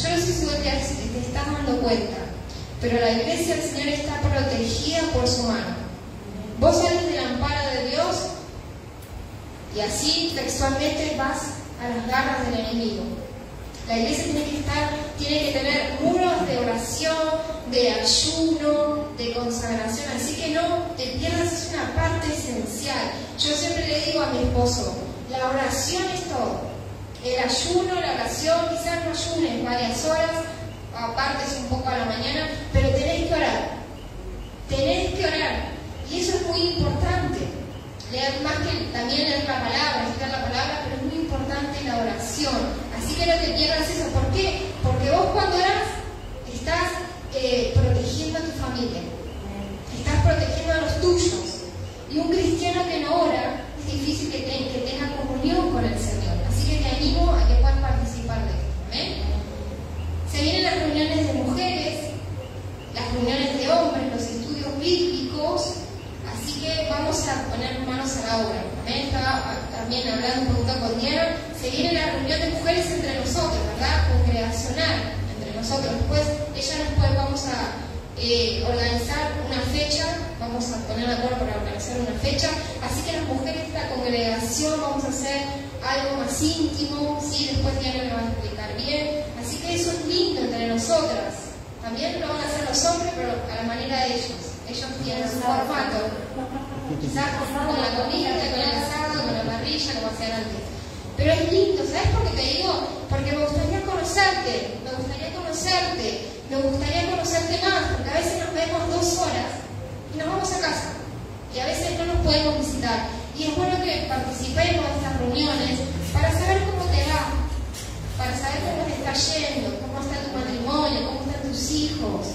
Yo no sé si vos te estás dando cuenta, pero la iglesia del Señor está protegida por su mano. Vos salís del amparo de Dios y así textualmente vas a las garras del enemigo. La iglesia tiene que tener muros de oración, de ayuno, de consagración, así que no te pierdas, es una parte esencial. Yo siempre le digo a mi esposo, la oración es todo. El ayuno, la oración, quizás no ayunes varias horas, apartes un poco a la mañana, pero tenés que orar. Tenés que orar. Y eso es muy importante. Leer más que también leer la palabra, estudiar la palabra, pero es muy importante la oración. Así que no te pierdas eso. ¿Por qué? Porque vos cuando orás estás protegiendo a tu familia. Estás protegiendo a los tuyos. Y un cristiano que no ora, es difícil que tenga comunión con el Señor. Así que te animo a que puedas participar de esto. ¿Amén? Se vienen las reuniones de mujeres, las reuniones de hombres, los estudios bíblicos. Así que vamos a poner manos a la obra. ¿Amén? Estaba también hablando un poquito con Diana. Se viene la reunión de mujeres entre nosotros, ¿verdad? Congregacional entre nosotros. Después vamos a organizar una fecha, vamos a poner de acuerdo para organizar una fecha. Así que las mujeres de esta congregación vamos a hacer algo más íntimo, ¿sí? Después Diana me va a explicar bien. Así que eso es lindo entre nosotras. También lo van a hacer los hombres, pero a la manera de ellos. Ellos tienen su formato. Quizás con la comida, con el asado, con la parrilla, como hacían antes. Pero es lindo, ¿sabes por qué te digo? Porque me gustaría conocerte, más, porque a veces nos vemos 2 horas y nos vamos a casa. Y a veces no nos podemos visitar. Y es bueno que participemos de estas reuniones para saber cómo te va, para saber cómo te está yendo, cómo está tu matrimonio, cómo están tus hijos.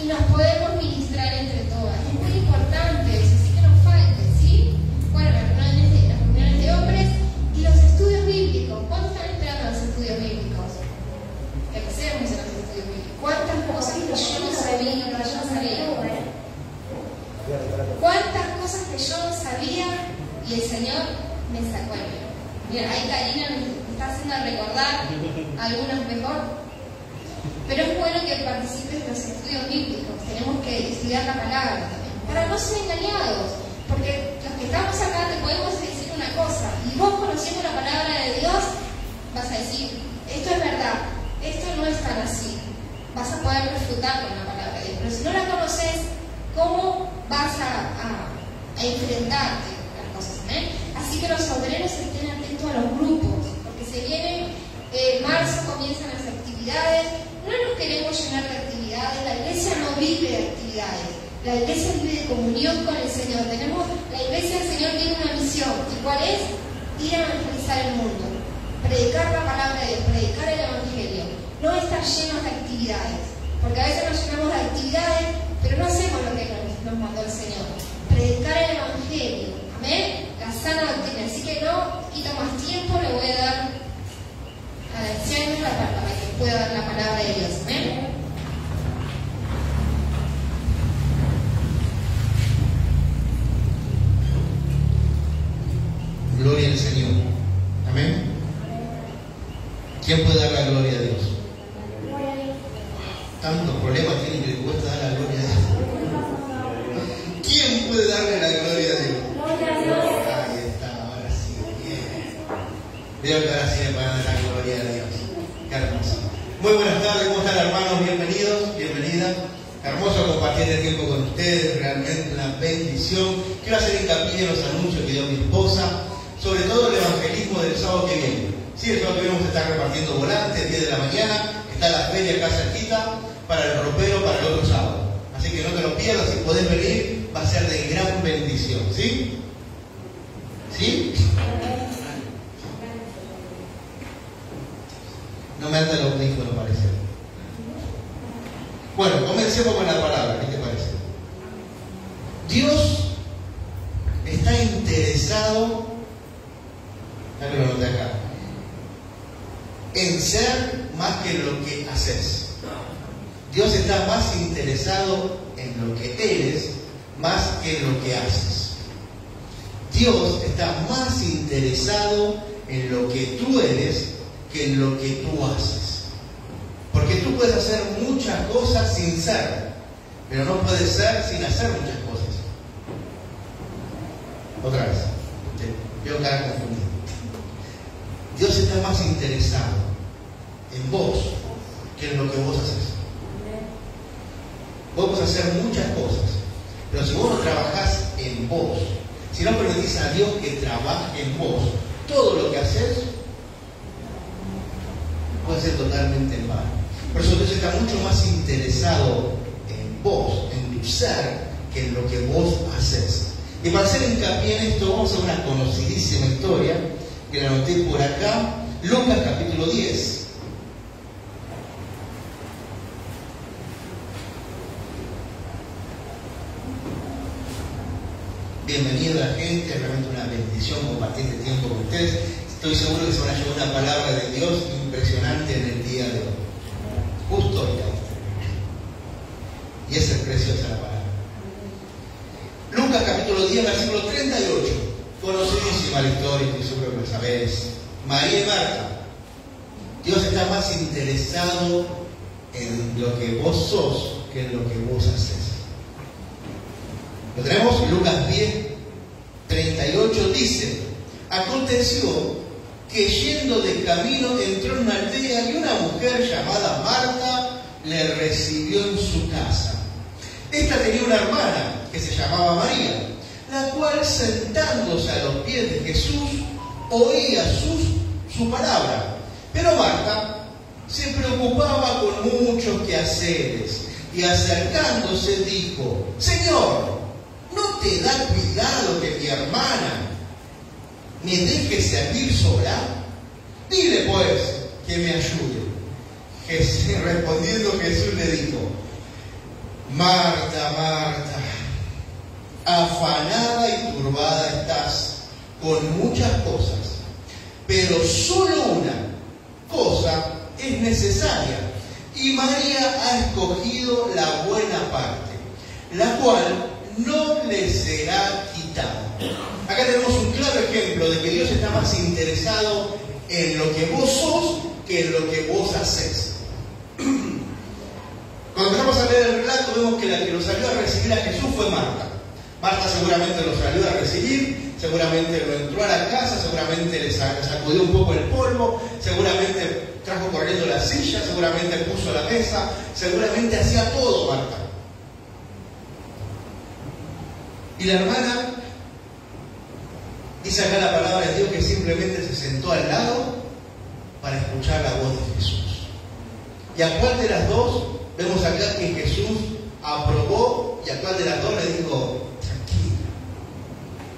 Y nos podemos ministrar entre todas. Es muy importante eso, así que no falte, ¿sí? Bueno, las reuniones de hombres y los estudios bíblicos. ¿Cuántos están esperando los estudios bíblicos? Que empecemos en los estudios bíblicos. ¿Cuántas cosas que yo no sabía, ¿Cuántas cosas que yo no sabía y el Señor me sacó el velo? Bien, ahí Karina me está haciendo recordar algunas mejor. Pero es bueno que participes de los estudios bíblicos. Tenemos que estudiar la palabra también, para no ser engañados. Porque los que estamos acá te podemos decir una cosa, y vos conociendo la palabra de Dios, vas a decir, esto es verdad, esto no es tan así. Vas a poder disfrutar con la palabra de Dios. Pero si no la conoces, ¿cómo vas a enfrentarte a las cosas? Así que los obreros estén atentos a los grupos, porque se viene marzo, comienzan las actividades. No nos queremos llenar de actividades. La iglesia no vive de actividades. La iglesia vive de comunión con el Señor. La iglesia del Señor tiene una misión. ¿Y cuál es? Ir a evangelizar el mundo. Predicar la palabra de Dios, predicar el evangelio. No estar llenos de actividades. Porque a veces nos llenamos de actividades, pero no hacemos lo que nos mandó el Señor. Predicar el evangelio. Amén. La sana doctrina. Así que no quito más tiempo, le voy a dar a Alexander la palabra, para que pueda dar la palabra de Dios. Amén. Gloria al Señor. Amén. ¿Quién puede dar la gloria a Dios? Tantos problemas tienen que le cuesta dar la gloria a Dios. ¿Quién puede darle la gloria a Dios? Ahí está, ahora sí. Bien. Veo que ahora sí le van a dar la gloria a Dios. Qué hermoso. Muy buenas tardes, ¿cómo están, hermanos? Bienvenidos, bienvenidas. Hermoso compartir el tiempo con ustedes, realmente una bendición. Quiero hacer hincapié en los anuncios que dio mi esposa, sobre todo el evangelismo del sábado que viene. Sí, el sábado que viene vamos a estar repartiendo volantes, 10 de la mañana, está la feria acá cerquita, para el ropero, para el otro sábado. Así que no te lo pierdas, si podés venir, va a ser de gran bendición, ¿sí? ¿Sí? No me anda el audífono, parece. Bueno, comencemos con la palabra, ¿qué te parece? Dios está interesado, ya lo noté acá, en ser más que lo que haces. Dios está más interesado en lo que eres más que en lo que haces. Dios está más interesado en lo que tú eres que en lo que tú haces. Porque puedes hacer muchas cosas sin ser, pero no puedes ser sin hacer muchas cosas. Otra vez, veo cara confundida. Dios está más interesado en vos que en lo que vos haces. Vos podés hacer muchas cosas, pero si vos no trabajás en vos, si no permitís a Dios que trabaje en vos, todo lo que haces puede ser totalmente en vano. Por eso Dios está mucho más interesado en vos, en tu ser, que en lo que vos haces. Y para hacer hincapié en esto, vamos a una conocidísima historia que la anoté por acá, Lucas capítulo 10. Bienvenida a la gente, es realmente una bendición compartir este tiempo con ustedes. Estoy seguro que se van a llevar una palabra de Dios impresionante en el día de hoy. Justo hoy. Y esa es preciosa la palabra. Lucas capítulo 10, versículo 38. Conocidísima la historia, estoy seguro que lo sabés. María y Marta. Dios está más interesado en lo que vos sos que en lo que vos haces. Lo tenemos, Lucas 10, 38 dice: aconteció que yendo de camino entró en una aldea y una mujer llamada Marta le recibió en su casa. Esta tenía una hermana que se llamaba María, la cual sentándose a los pies de Jesús oía su palabra. Pero Marta se preocupaba con muchos quehaceres y acercándose dijo: Señor, ¿no te da cuidado que mi hermana me deje servir sola? Dile pues que me ayude. Respondiendo Jesús le dijo: Marta, Marta, afanada y turbada estás con muchas cosas, pero solo una cosa es necesaria, y María ha escogido la buena parte, la cual no le será quitada. Acá tenemos un claro ejemplo de que Dios está más interesado en lo que vos sos que en lo que vos haces. Cuando empezamos a leer el relato, vemos que la que lo salió a recibir a Jesús fue Marta. Marta seguramente lo salió a recibir, seguramente lo entró a la casa, seguramente le sacudió un poco el polvo, seguramente trajo corriendo la silla, seguramente puso la mesa, seguramente hacía todo Marta. Y la hermana, dice acá la palabra de Dios, que simplemente se sentó al lado para escuchar la voz de Jesús. ¿Y a cuál de las dos? Vemos acá que Jesús aprobó, y a cuál de las dos le dijo: tranquila,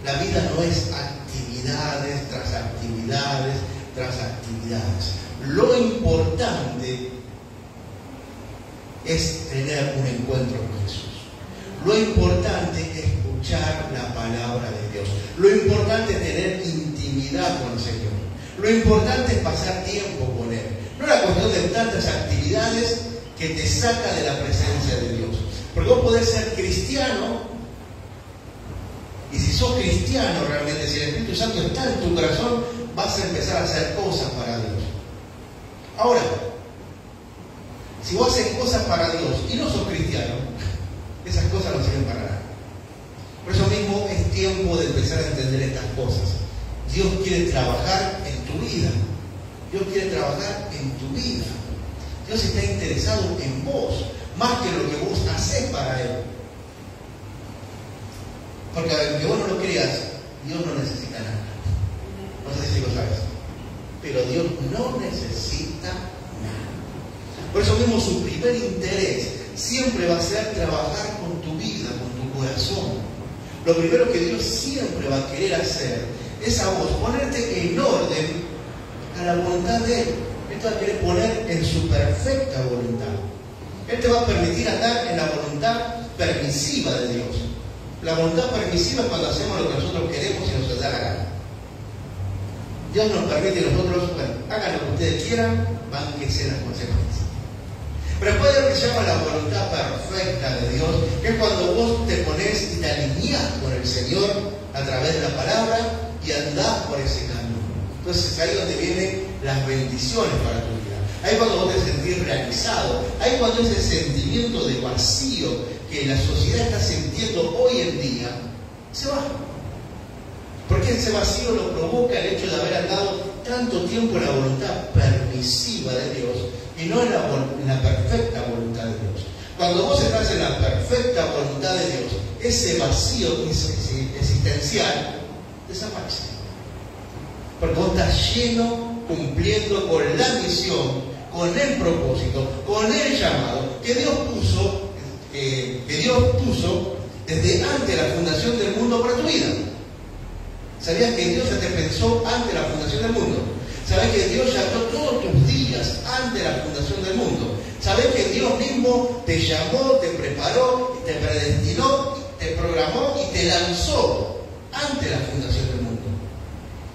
la vida no es actividades tras actividades tras actividades. Lo importante es tener un encuentro con Jesús. Lo importante es escuchar la palabra de Dios. Lo importante es tener intimidad con el Señor. Lo importante es pasar tiempo con Él. No es la cuestión de tantas actividades que te saca de la presencia de Dios. Porque vos podés ser cristiano, y si sos cristiano realmente, si el Espíritu Santo está en tu corazón, vas a empezar a hacer cosas para Dios. Ahora, si vos haces cosas para Dios y no sos cristiano, esas cosas no sirven para nada. Por eso mismo es tiempo de empezar a entender estas cosas. Dios quiere trabajar en tu vida. Dios quiere trabajar en tu vida. Dios está interesado en vos, más que lo que vos haces para Él. Porque aunque vos no lo creas, Dios no necesita nada. No sé si lo sabes. Pero Dios no necesita nada. Por eso mismo su primer interés siempre va a ser trabajar con tu vida, con tu corazón. Lo primero que Dios siempre va a querer hacer es a vos ponerte en orden a la voluntad de Él. Él te va a querer poner en su perfecta voluntad. Él te va a permitir andar en la voluntad permisiva de Dios. La voluntad permisiva es cuando hacemos lo que nosotros queremos y nos da la gana. Dios nos permite a nosotros, bueno, hagan lo que ustedes quieran, bánquense las consecuencias. Pero después hay lo que se llama la voluntad perfecta de Dios, que es cuando vos te pones y te alineás con el Señor a través de la palabra y andás por ese camino. Entonces ahí es donde vienen las bendiciones para tu vida. ahí cuando vos te sentís realizado, ahí cuando ese sentimiento de vacío que la sociedad está sintiendo hoy en día, se va. Porque ese vacío lo provoca el hecho de haber andado tanto tiempo en la voluntad permisiva de Dios y no en la perfecta voluntad de Dios. Cuando vos estás en la perfecta voluntad de Dios, ese vacío existencial desaparece. Porque vos estás lleno, cumpliendo con la misión, con el propósito, con el llamado que Dios puso desde antes de la fundación del mundo para tu vida. ¿Sabías que Dios ya te pensó antes de la fundación del mundo? ¿Sabés que Dios ya habló todos tus días antes de la fundación del mundo? ¿Sabés que Dios mismo te llamó, te preparó, te predestinó, te programó y te lanzó antes de la fundación del mundo?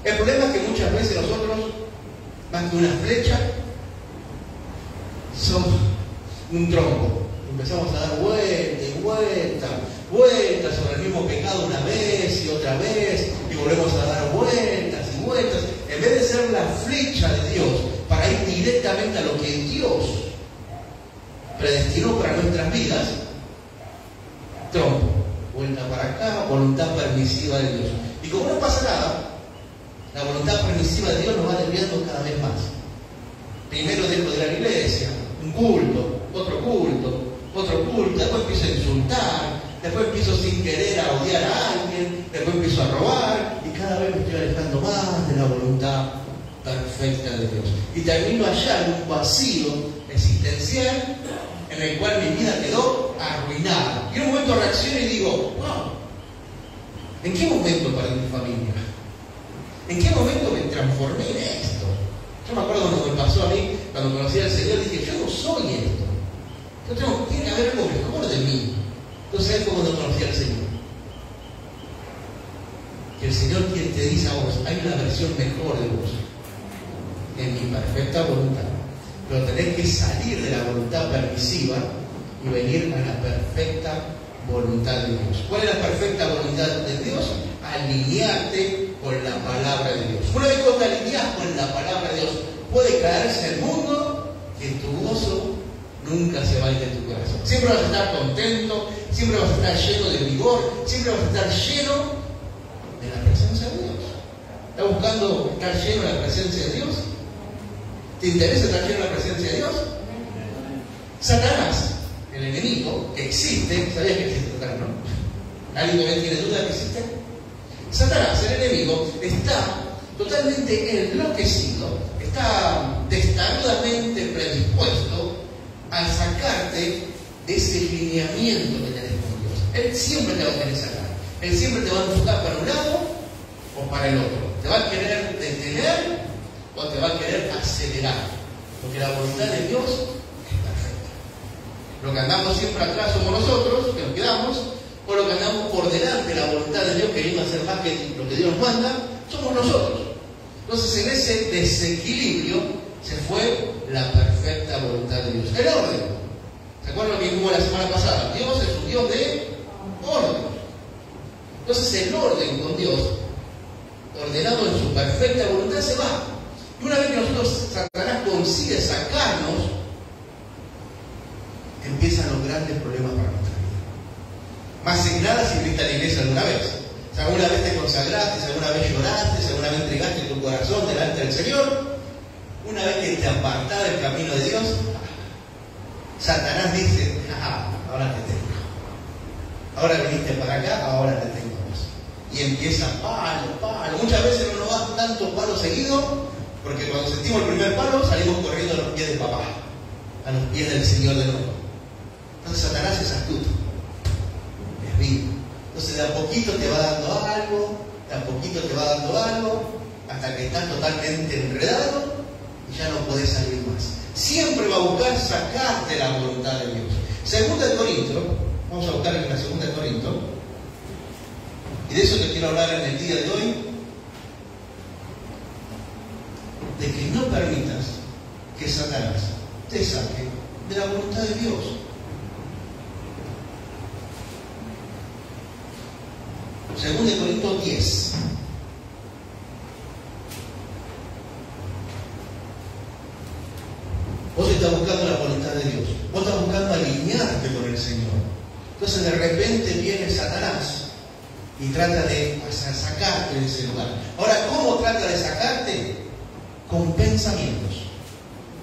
El problema es que muchas veces nosotros, más que una flecha, somos un tronco. Empezamos a dar vueltas y vueltas sobre el mismo pecado una vez y otra vez, y volvemos a dar vueltas y vueltas, en vez de ser la flecha de Dios para ir directamente a lo que Dios predestinó para nuestras vidas. Tronco, vuelta para acá, voluntad permisiva de Dios. Y como no pasa nada, la voluntad permisiva de Dios nos va desviando cada vez más. Primero dejo de ir a la iglesia, un culto, otro culto, después empiezo a insultar, después empiezo sin querer a odiar a alguien, después empiezo a robar, y cada vez me estoy alejando más de la voluntad perfecta de Dios. Y termino allá en un vacío existencial en el cual mi vida quedó arruinada. Y en un momento reacciono y digo, wow, ¿en qué momento perdí mi familia? ¿En qué momento me transformé en esto? Yo me acuerdo cuando me pasó a mí, cuando conocí al Señor, dije, yo no soy esto. Tiene que haber algo mejor de mí. Entonces es como cuando conocí al Señor. Que el Señor quien te dice a vos, hay una versión mejor de vos, en mi perfecta voluntad. Pero tenés que salir de la voluntad permisiva y venir a la perfecta voluntad de Dios. ¿Cuál es la perfecta voluntad de Dios? Alinearte con la palabra de Dios. Una vez que te alineas con la palabra de Dios, puede caerse el mundo, que tu gozo nunca se va a ir de tu corazón. Siempre vas a estar contento, siempre vas a estar lleno de vigor, siempre vas a estar lleno de la presencia de Dios. ¿Estás buscando estar lleno de la presencia de Dios? ¿Te interesa estar lleno de la presencia de Dios? Satanás, el enemigo, que existe, ¿sabías que existe Satanás, no? ¿Alguien todavía tiene duda que existe? Satanás, el enemigo, está totalmente enloquecido, está testarudamente predispuesto a sacarte de ese lineamiento que tenés con Dios. Él siempre te va a querer sacar. Él siempre te va a enfocar para un lado o para el otro. Te va a querer detener o te va a querer acelerar. Porque la voluntad de Dios es perfecta. Lo que andamos siempre atrás somos nosotros, que nos quedamos, o lo que andamos por delante de la voluntad de Dios, queriendo hacer más que lo que Dios nos manda, somos nosotros. Entonces, en ese desequilibrio se fue la perfecta voluntad de Dios. El orden. ¿Se acuerdan lo que vimos la semana pasada? Dios es un Dios de orden. Entonces el orden con Dios, ordenado en su perfecta voluntad, se va. Y una vez que nosotros, Satanás consigue sacarnos, empiezan los grandes problemas para nuestra vida. Más que nada si viniste a la iglesia alguna vez. Si alguna vez te consagraste, si alguna vez lloraste, si alguna vez entregaste tu corazón delante del Señor, una vez que te apartás del camino de Dios, Satanás dice, ahora te tengo. Ahora viniste para acá, ahora te tengo vos. Y empieza palo. Muchas veces no nos da tanto palo seguido, porque cuando sentimos el primer palo salimos corriendo a los pies de papá, a los pies del Señor de nuevo. Entonces Satanás es astuto, es vivo. Entonces de a poquito te va dando algo, hasta que estás totalmente enredado y ya no podés salir más. Siempre va a buscar sacarte la voluntad de Dios. Segunda de Corinto, vamos a buscar en la segunda de Corinto, y de eso te quiero hablar en el día de hoy, de que no permitas que Satanás te saque de la voluntad de Dios. Segunda de Corintios 10. estás buscando la voluntad de Dios. Vos estás buscando alinearte con el Señor. Entonces de repente viene Satanás y trata de sacarte de ese lugar. Ahora, ¿cómo trata de sacarte? Con pensamientos.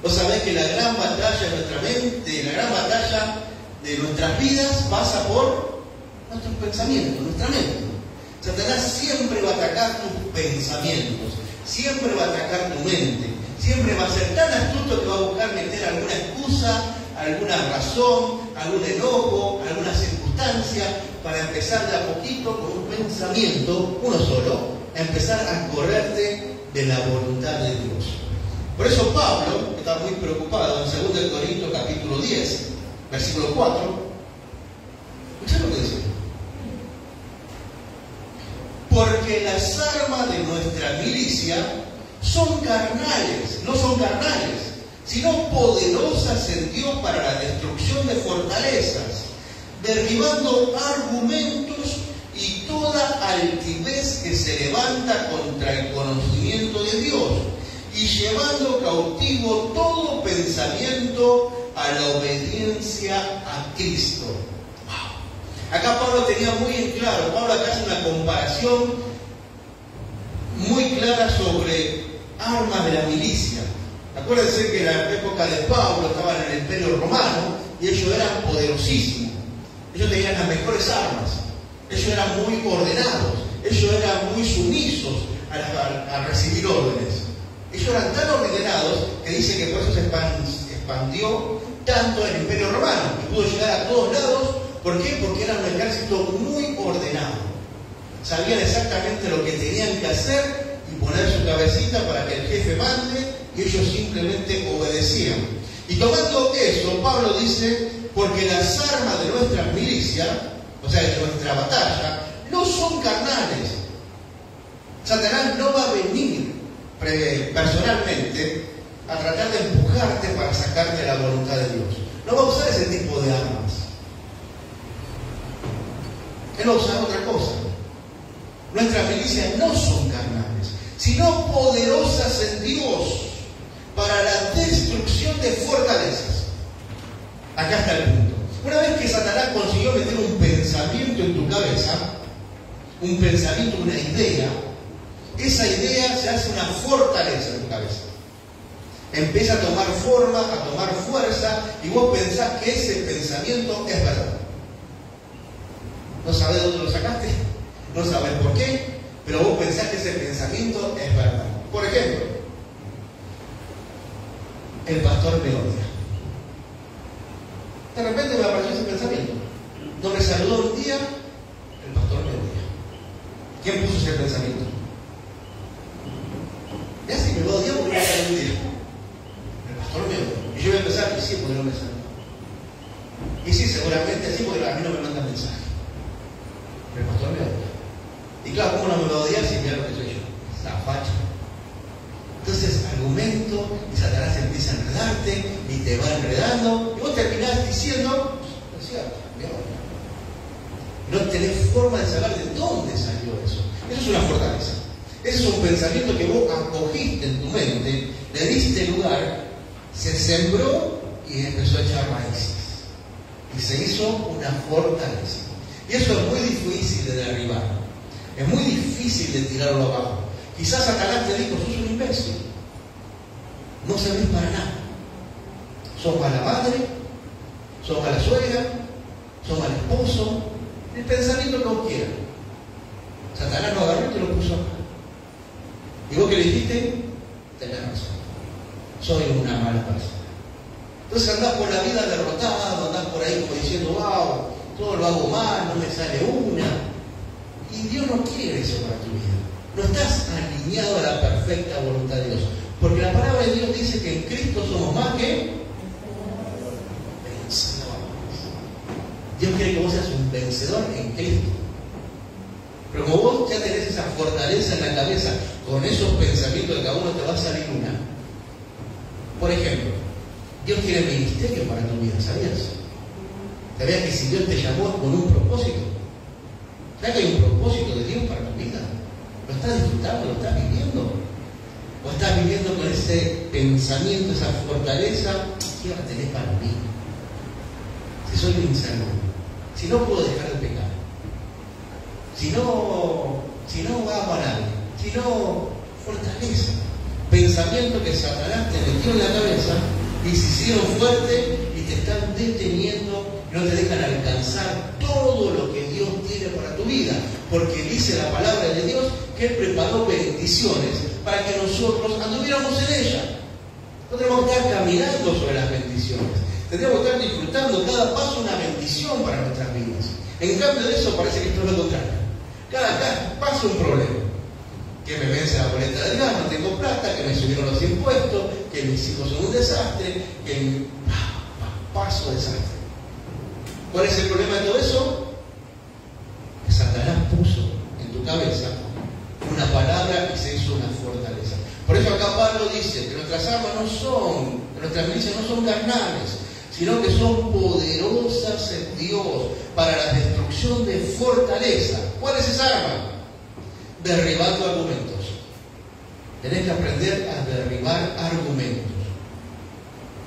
Vos sabés que la gran batalla de nuestra mente, la gran batalla de nuestras vidas pasa por nuestros pensamientos, nuestra mente. Satanás siempre va a atacar tus pensamientos, siempre va a atacar tu mente, siempre va a ser tan astuto que va a buscar meter alguna excusa, alguna razón, algún enojo, alguna circunstancia, para empezar de a poquito con un pensamiento, uno solo, a empezar a correrte de la voluntad de Dios. Por eso Pablo está muy preocupado en 2 Corintios capítulo 10, versículo 4. Escuchá lo que dice. Porque las armas de nuestra milicia son carnales, no son carnales, sino poderosas en Dios para la destrucción de fortalezas, derribando argumentos y toda altivez que se levanta contra el conocimiento de Dios, y llevando cautivo todo pensamiento a la obediencia a Cristo. Wow. Acá Pablo tenía muy en claro, Pablo acá hace una comparación muy clara sobre armas de la milicia. Acuérdense que en la época de Pablo estaban en el Imperio Romano y ellos eran poderosísimos. Ellos tenían las mejores armas. Ellos eran muy ordenados. Ellos eran muy sumisos a recibir órdenes. Ellos eran tan ordenados que dice que por eso se expandió tanto el Imperio Romano y pudo llegar a todos lados. ¿Por qué? Porque era un ejército muy ordenado. Sabían exactamente lo que tenían que hacer y poner su cabecita para que el jefe mande, y ellos simplemente obedecían. Y tomando eso, Pablo dice, porque las armas de nuestra milicia, o sea, de nuestra batalla, no son carnales. Satanás no va a venir personalmente a tratar de empujarte para sacarte de la voluntad de Dios. No va a usar ese tipo de armas. Él va a usar otra cosa. Nuestras milicias no son carnales, sino poderosas en Dios para la destrucción de fortalezas. Acá está el punto. Una vez que Satanás consiguió meter un pensamiento en tu cabeza, un pensamiento, una idea, esa idea se hace una fortaleza en tu cabeza. Empieza a tomar forma, a tomar fuerza, y vos pensás que ese pensamiento es verdad. No sabés de dónde lo sacaste, no sabés por qué, pero vos pensás que ese pensamiento es verdad. Por ejemplo, el pastor me odia. De repente me apareció ese pensamiento. No me saludó un día, el pastor me odia. ¿Quién puso ese pensamiento? Ya si me va a odiar porque me saludó un día. El pastor me odia. Y yo voy a pensar que sí, porque no me saludó. Y sí, seguramente sí, porque a mí no me manda mensaje. Pero el pastor me odia. Y claro, ¿cómo no me va a odiar si mira lo que soy yo? La facha. Entonces, argumento, y Satanás empieza a enredarte, y te va enredando, y vos terminás diciendo, es cierto, me odia. No tenés forma de saber de dónde salió eso. Eso es una fortaleza. Ese es un pensamiento que vos acogiste en tu mente, le diste lugar, se sembró y empezó a echar raíces. Y se hizo una fortaleza. Y eso es muy difícil de derribar. Es muy difícil de tirarlo abajo. Quizás Satanás te dijo, sos un imbécil. No servís para nada. Sos mala madre, sos mala suegra, sos mal esposo. El pensamiento que vos quieras. Satanás lo agarró y te lo puso acá. ¿Y vos qué le dijiste? Tenés razón. Soy una mala persona. Entonces andás por la vida derrotado, andás por ahí como diciendo, wow, todo lo hago mal, no me sale una. Y Dios no quiere eso para tu vida. No estás alineado a la perfecta voluntad de Dios. Porque la palabra de Dios dice que en Cristo somos más que vencedores. Dios quiere que vos seas un vencedor en Cristo. Pero como vos ya tenés esa fortaleza en la cabeza, con esos pensamientos de cada uno te va a salir una. Por ejemplo, Dios quiere ministerio para tu vida, ¿sabías? ¿Sabías que si Dios te llamó es con un propósito? ¿Sabes que hay un propósito de Dios para tu vida? ¿Lo estás disfrutando? ¿Lo estás viviendo? ¿O estás viviendo con ese pensamiento, esa fortaleza? ¿qué va a tener para mí? Si soy un inseguro, si no puedo dejar de pecar, si no amo a nadie, si no fortaleza, pensamiento que Satanás te metió en la cabeza y se hicieron fuerte y te están deteniendo y no te dejan alcanzar todo lo que Dios tiene para tu vida, porque dice la palabra de Dios que Él preparó bendiciones para que nosotros anduviéramos en ellas. No tenemos que estar caminando sobre las bendiciones, tendríamos que estar disfrutando cada paso una bendición para nuestras vidas. En cambio de eso parece que esto es lo contrario. Cada paso un problema. Que me vence la boleta del gas, no tengo plata, que me subieron los impuestos, que mis hijos son un desastre, que paso desastre. ¿Cuál es el problema de todo eso? Que Satanás puso en tu cabeza una palabra y se hizo una fortaleza. Por eso acá Pablo dice que nuestras armas nuestras milicias no son carnales, sino que son poderosas en Dios para la destrucción de fortaleza. ¿Cuál es esa arma? Derribando argumentos. Tenés que aprender a derribar argumentos.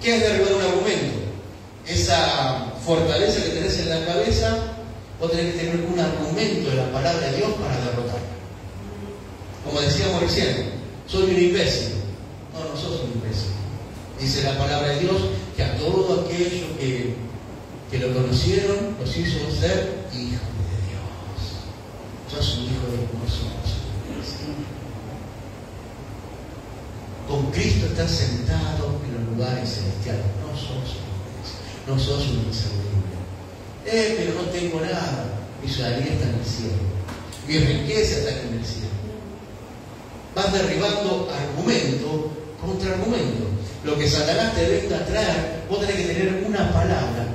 ¿Qué es derribar un argumento? Esa fortaleza que tenés en la cabeza, vos tenés que tener un argumento de la palabra de Dios para derrotarla. Como decíamos recién, soy un imbécil. No sos un imbécil. Dice la palabra de Dios que a todos aquellos que lo conocieron los hizo ser hijos de Dios. Sos un hijo de Dios. Con Cristo estás sentado en los lugares celestiales. No sos un inservible. Pero no tengo nada. Mi ciudadanía está en el cielo. Mi riqueza está en el cielo. Vas derribando argumento contra argumento. Lo que Satanás te venga a traer, vos tenés que tener una palabra.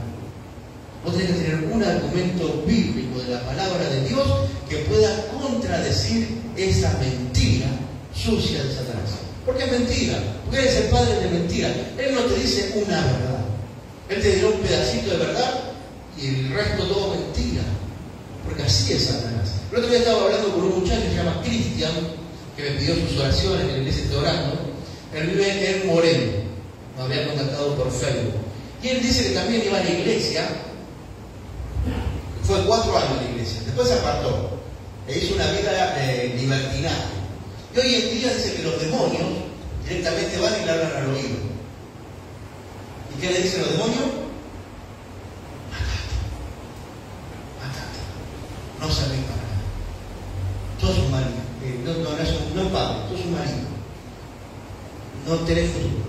Vos tenés que tener un argumento bíblico de la palabra de Dios que pueda contradecir esa mentira sucia de Satanás. Porque es mentira, porque Él es el padre de mentira. Él no te dice una verdad. Él te dirá un pedacito de verdad y el resto todo mentira. Porque así es Satanás. El otro día estaba hablando con un muchacho que se llama Cristian, que me pidió sus oraciones, que la iglesia está orando. Él vive en Moreno, me había contactado por Facebook. Y él dice que también iba a la iglesia, fue 4 años en la iglesia, después se apartó, e hizo una vida libertinaje. Y hoy en día dice que los demonios directamente van y le hablan al oído. ¿Y qué le dicen los demonios? Matate. No servís para nada. Sos un marido. No es padre, sos un marido. No tenés futuro.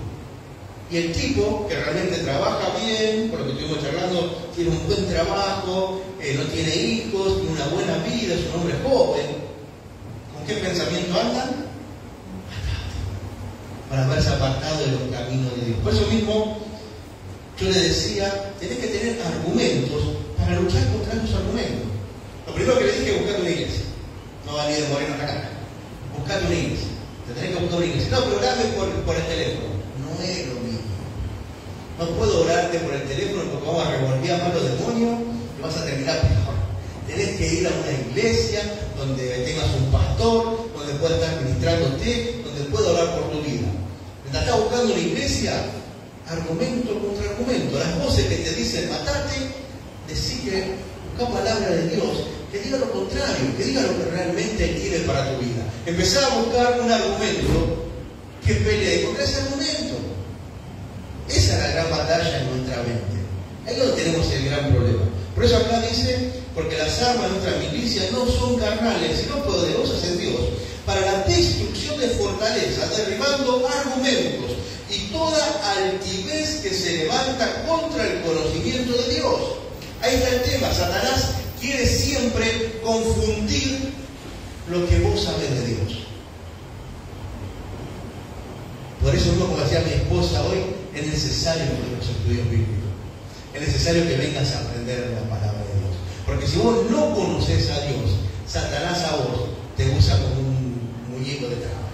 Y el tipo, que realmente trabaja bien, por lo que estuvimos charlando, tiene un buen trabajo, no tiene hijos, tiene una buena vida, es un hombre joven. ¿Con qué pensamiento andan? Para haberse apartado de los caminos de Dios. Por eso mismo, yo le decía, tenés que tener argumentos para luchar contra esos argumentos. Lo primero que le dije es buscate una iglesia. No va ni de Moreno a la cara. Buscate una iglesia. Te tenés que buscar una iglesia. No, pero orame por el teléfono. No es lo mismo. No puedo orarte por el teléfono porque vamos a revolver más los demonios y vas a terminar peor. Tenés que ir a una iglesia donde tengas un pastor, donde pueda estar ministrándote, donde pueda orar por tu vida. Mientras estás buscando una iglesia, argumento contra argumento. Las voces que te dicen matate, decide, busca palabra de Dios, que diga lo contrario, que diga lo que realmente Él quiere para tu vida. Empezá a buscar un argumento que pelee contra ese argumento. Esa es la gran batalla en nuestra mente. Ahí no tenemos el gran problema. Por eso acá dice, porque las armas de nuestra milicia no son carnales, sino poderosas en Dios, para la destrucción de fortalezas, derribando argumentos y toda altivez que se levanta contra el conocimiento de Dios. Ahí está el tema. Satanás quiere siempre confundir lo que vos sabés de Dios. Por eso mismo, como decía mi esposa hoy, es necesario los estudios bíblicos. Es necesario que vengas a aprender la palabra de Dios. Porque si vos no conoces a Dios, Satanás a vos te usa como un muñeco de trabajo.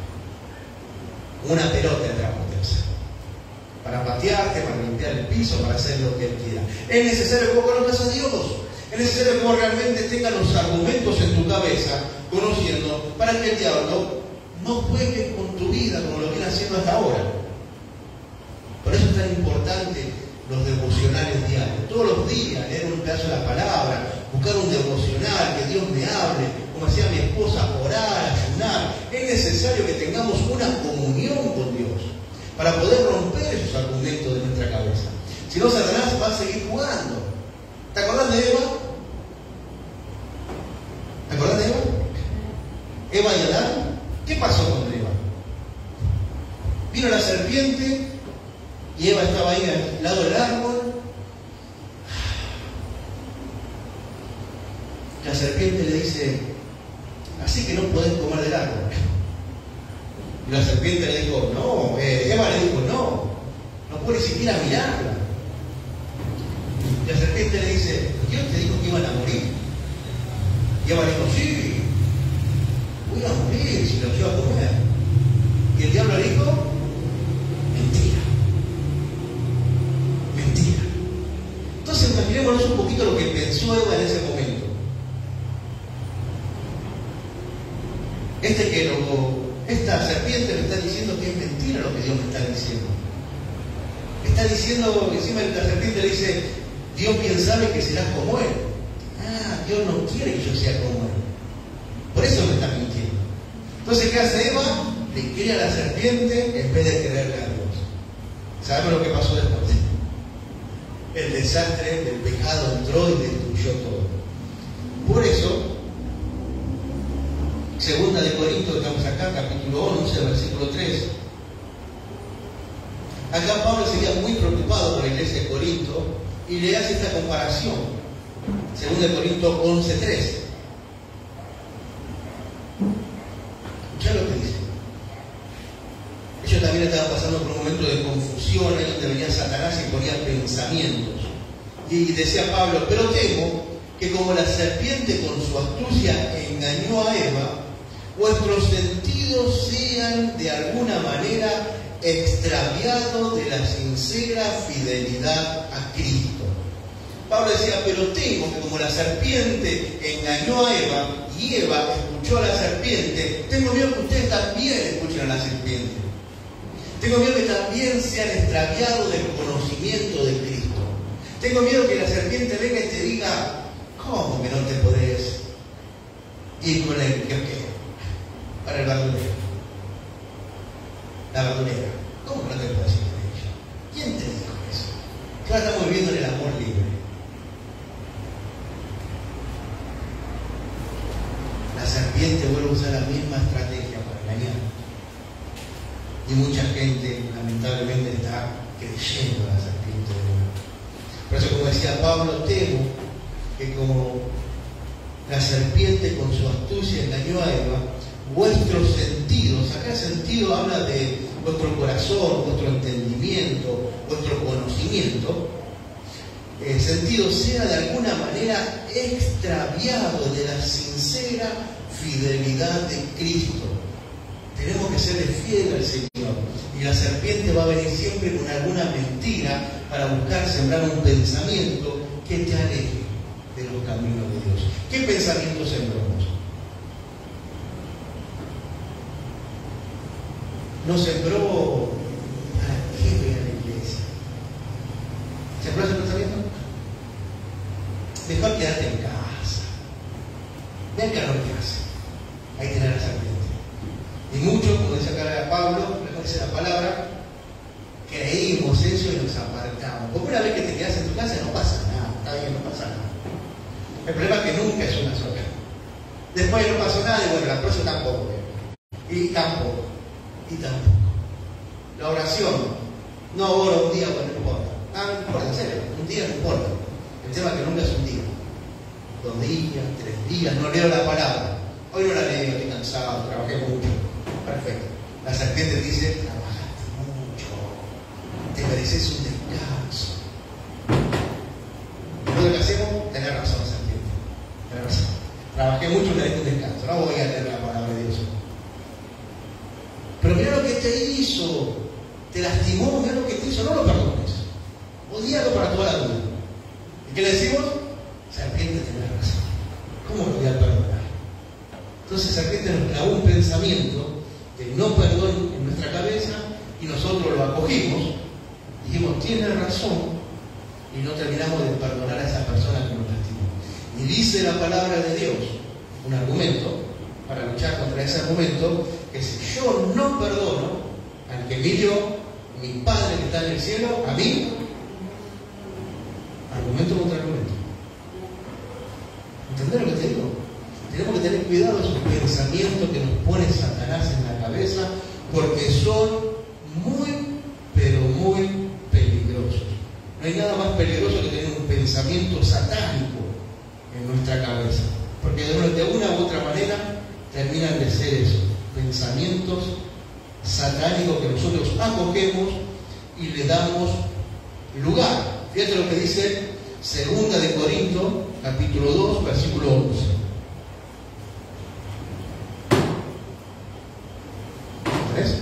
Una pelota de trabajo te usa. Para patearte, para limpiar el piso, para hacer lo que Él quiera. Es necesario que vos conozcas a Dios. Es necesario que vos realmente tengas los argumentos en tu cabeza, conociendo, para que el diablo no juegue con tu vida como lo viene haciendo hasta ahora. Por eso es tan importante los devocionales diarios. Todos los días leer un pedazo de la palabra, buscar un devocional, que Dios me hable, como decía mi esposa, orar, ayunar. Es necesario que tengamos una comunión con Dios para poder romper esos argumentos de nuestra cabeza. Si no, Satanás va a seguir jugando. ¿Te acordás de Eva? ¿Te acordás de Eva? Eva y Adán. ¿Qué pasó con Eva? Vino la serpiente y Eva estaba ahí al lado del árbol. La serpiente le dice: así que no podés comer del árbol. Y la serpiente le dijo: no. Eva le dijo: no puede ni siquiera mirarla. Y la serpiente le dice: ¿Dios te dijo que iban a morir? Y Eva le dijo: sí, voy a morir si los llevo a comer. Y el diablo le dijo: mentira. Entonces imaginémonos un poquito lo que pensó Eva en ese momento. Esta serpiente me está diciendo que es mentira lo que Dios me está diciendo. Está diciendo, encima la serpiente le dice: Dios bien sabe que serás como Él. Dios no quiere que yo sea como Él. Por eso me está mintiendo. Entonces, ¿qué hace Eva? Le cree a la serpiente en vez de creerle a Dios. ¿Sabemos lo que pasó después? El desastre del pecado entró y destruyó todo. Por eso, 2 de Corintios, estamos acá, capítulo 11, versículo 3. Acá Pablo sería muy preocupado por la iglesia de Corinto y le hace esta comparación. 2 de Corintios 11, 3. Escuchá lo que dice. Ellos también estaban pasando por un momento de confusión, ahí donde venía Satanás y ponía pensamientos. Y decía Pablo: pero temo que como la serpiente con su astucia engañó a Eva, vuestros sentidos sean de alguna manera extraviados de la sincera fidelidad a Cristo. Pablo decía: pero temo que como la serpiente engañó a Eva y Eva escuchó a la serpiente, tengo miedo que ustedes también escuchen a la serpiente. Tengo miedo que también sean extraviados del conocimiento de Cristo. Tengo miedo que la serpiente venga y te diga: ¿cómo que no te podés ir con el kiosquero para el verdulero? La verdulera. ¿Cómo que no te podés ir con ella? ¿Quién te dijo eso? Que ahora estamos viviendo en el amor libre. La serpiente vuelve a usar la misma estrategia para engañar. Y mucha gente, lamentablemente, está creyendo a la serpiente de nuevo. Por eso, como decía Pablo, temo que como la serpiente con su astucia engañó a Eva, vuestros sentidos, acá el sentido habla de vuestro corazón, vuestro entendimiento, vuestro conocimiento, el sentido sea de alguna manera extraviado de la sincera fidelidad de Cristo. Tenemos que serle fieles al Señor. Y la serpiente va a venir siempre con alguna mentira para buscar sembrar un pensamiento que te aleje de los caminos de Dios. ¿Qué pensamiento sembramos? ¿Nos sembró para qué ve a la iglesia? ¿Sembró ese pensamiento? Mejor quedarte en casa. Ven que no te hace. Ahí tenés la serpiente. Y muchos, como dice acá Pablo, mejor dice la palabra, creímos eso y nos apartamos. Porque una vez que te quedas en tu casa no pasa nada, está bien, no pasa nada. El problema es que nunca es una sola. Después no pasó nada y bueno, la próxima tampoco. Y tampoco. La oración, no oro un día, bueno, no importa. No importa, en serio, un día no importa. El tema es que nunca es un día. 2 días, 3 días, no leo la palabra. Hoy no la leo, estoy cansado, trabajé mucho. Perfecto. La serpiente dice: trabajaste mucho, te mereces un descanso. Lo que hacemos, tenés razón, serpiente. Tenés razón. Trabajé mucho y merezco un descanso. No voy a leer la palabra de Dios. Pero mira lo que te hizo, te lastimó, mira lo que te hizo, no lo perdones. Odíalo para toda la vida. ¿Y qué le decimos? Serpiente, tenés razón. ¿Cómo lo voy a perdonar? Entonces serpiente nos clavó un pensamiento de no perdón en nuestra cabeza y nosotros lo acogimos dijimos, tiene razón, y no terminamos de perdonar a esa persona que nos lastimó. Y dice la palabra de Dios, un argumento, para luchar contra ese argumento, que si yo no perdono al que me hirió, mi Padre que está en el cielo, a mí, argumento contra argumento. ¿Entendés lo que te digo? Tenemos que tener cuidado de esos pensamientos que nos pone Satanás en la cabeza, porque son muy, pero muy peligrosos. No hay nada más peligroso que tener un pensamiento satánico en nuestra cabeza, porque de una u otra manera terminan de ser eso, pensamientos satánicos que nosotros acogemos y le damos lugar. Fíjate lo que dice 2 de Corintios, capítulo 2, versículo 11. ¿Ves?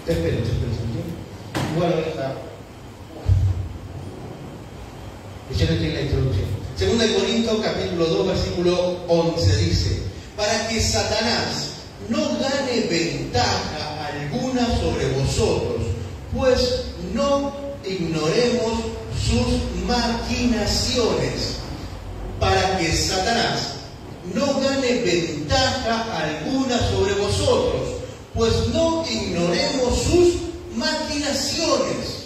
Te espero, ¿sí? Igual ahora está. Ya no tiene la introducción. 2 de Corintios, capítulo 2, versículo 11 dice: para que Satanás no gane ventaja alguna sobre vosotros, pues no ignoremos sus maquinaciones. Para que Satanás no gane ventaja alguna sobre vosotros, pues no ignoremos sus maquinaciones.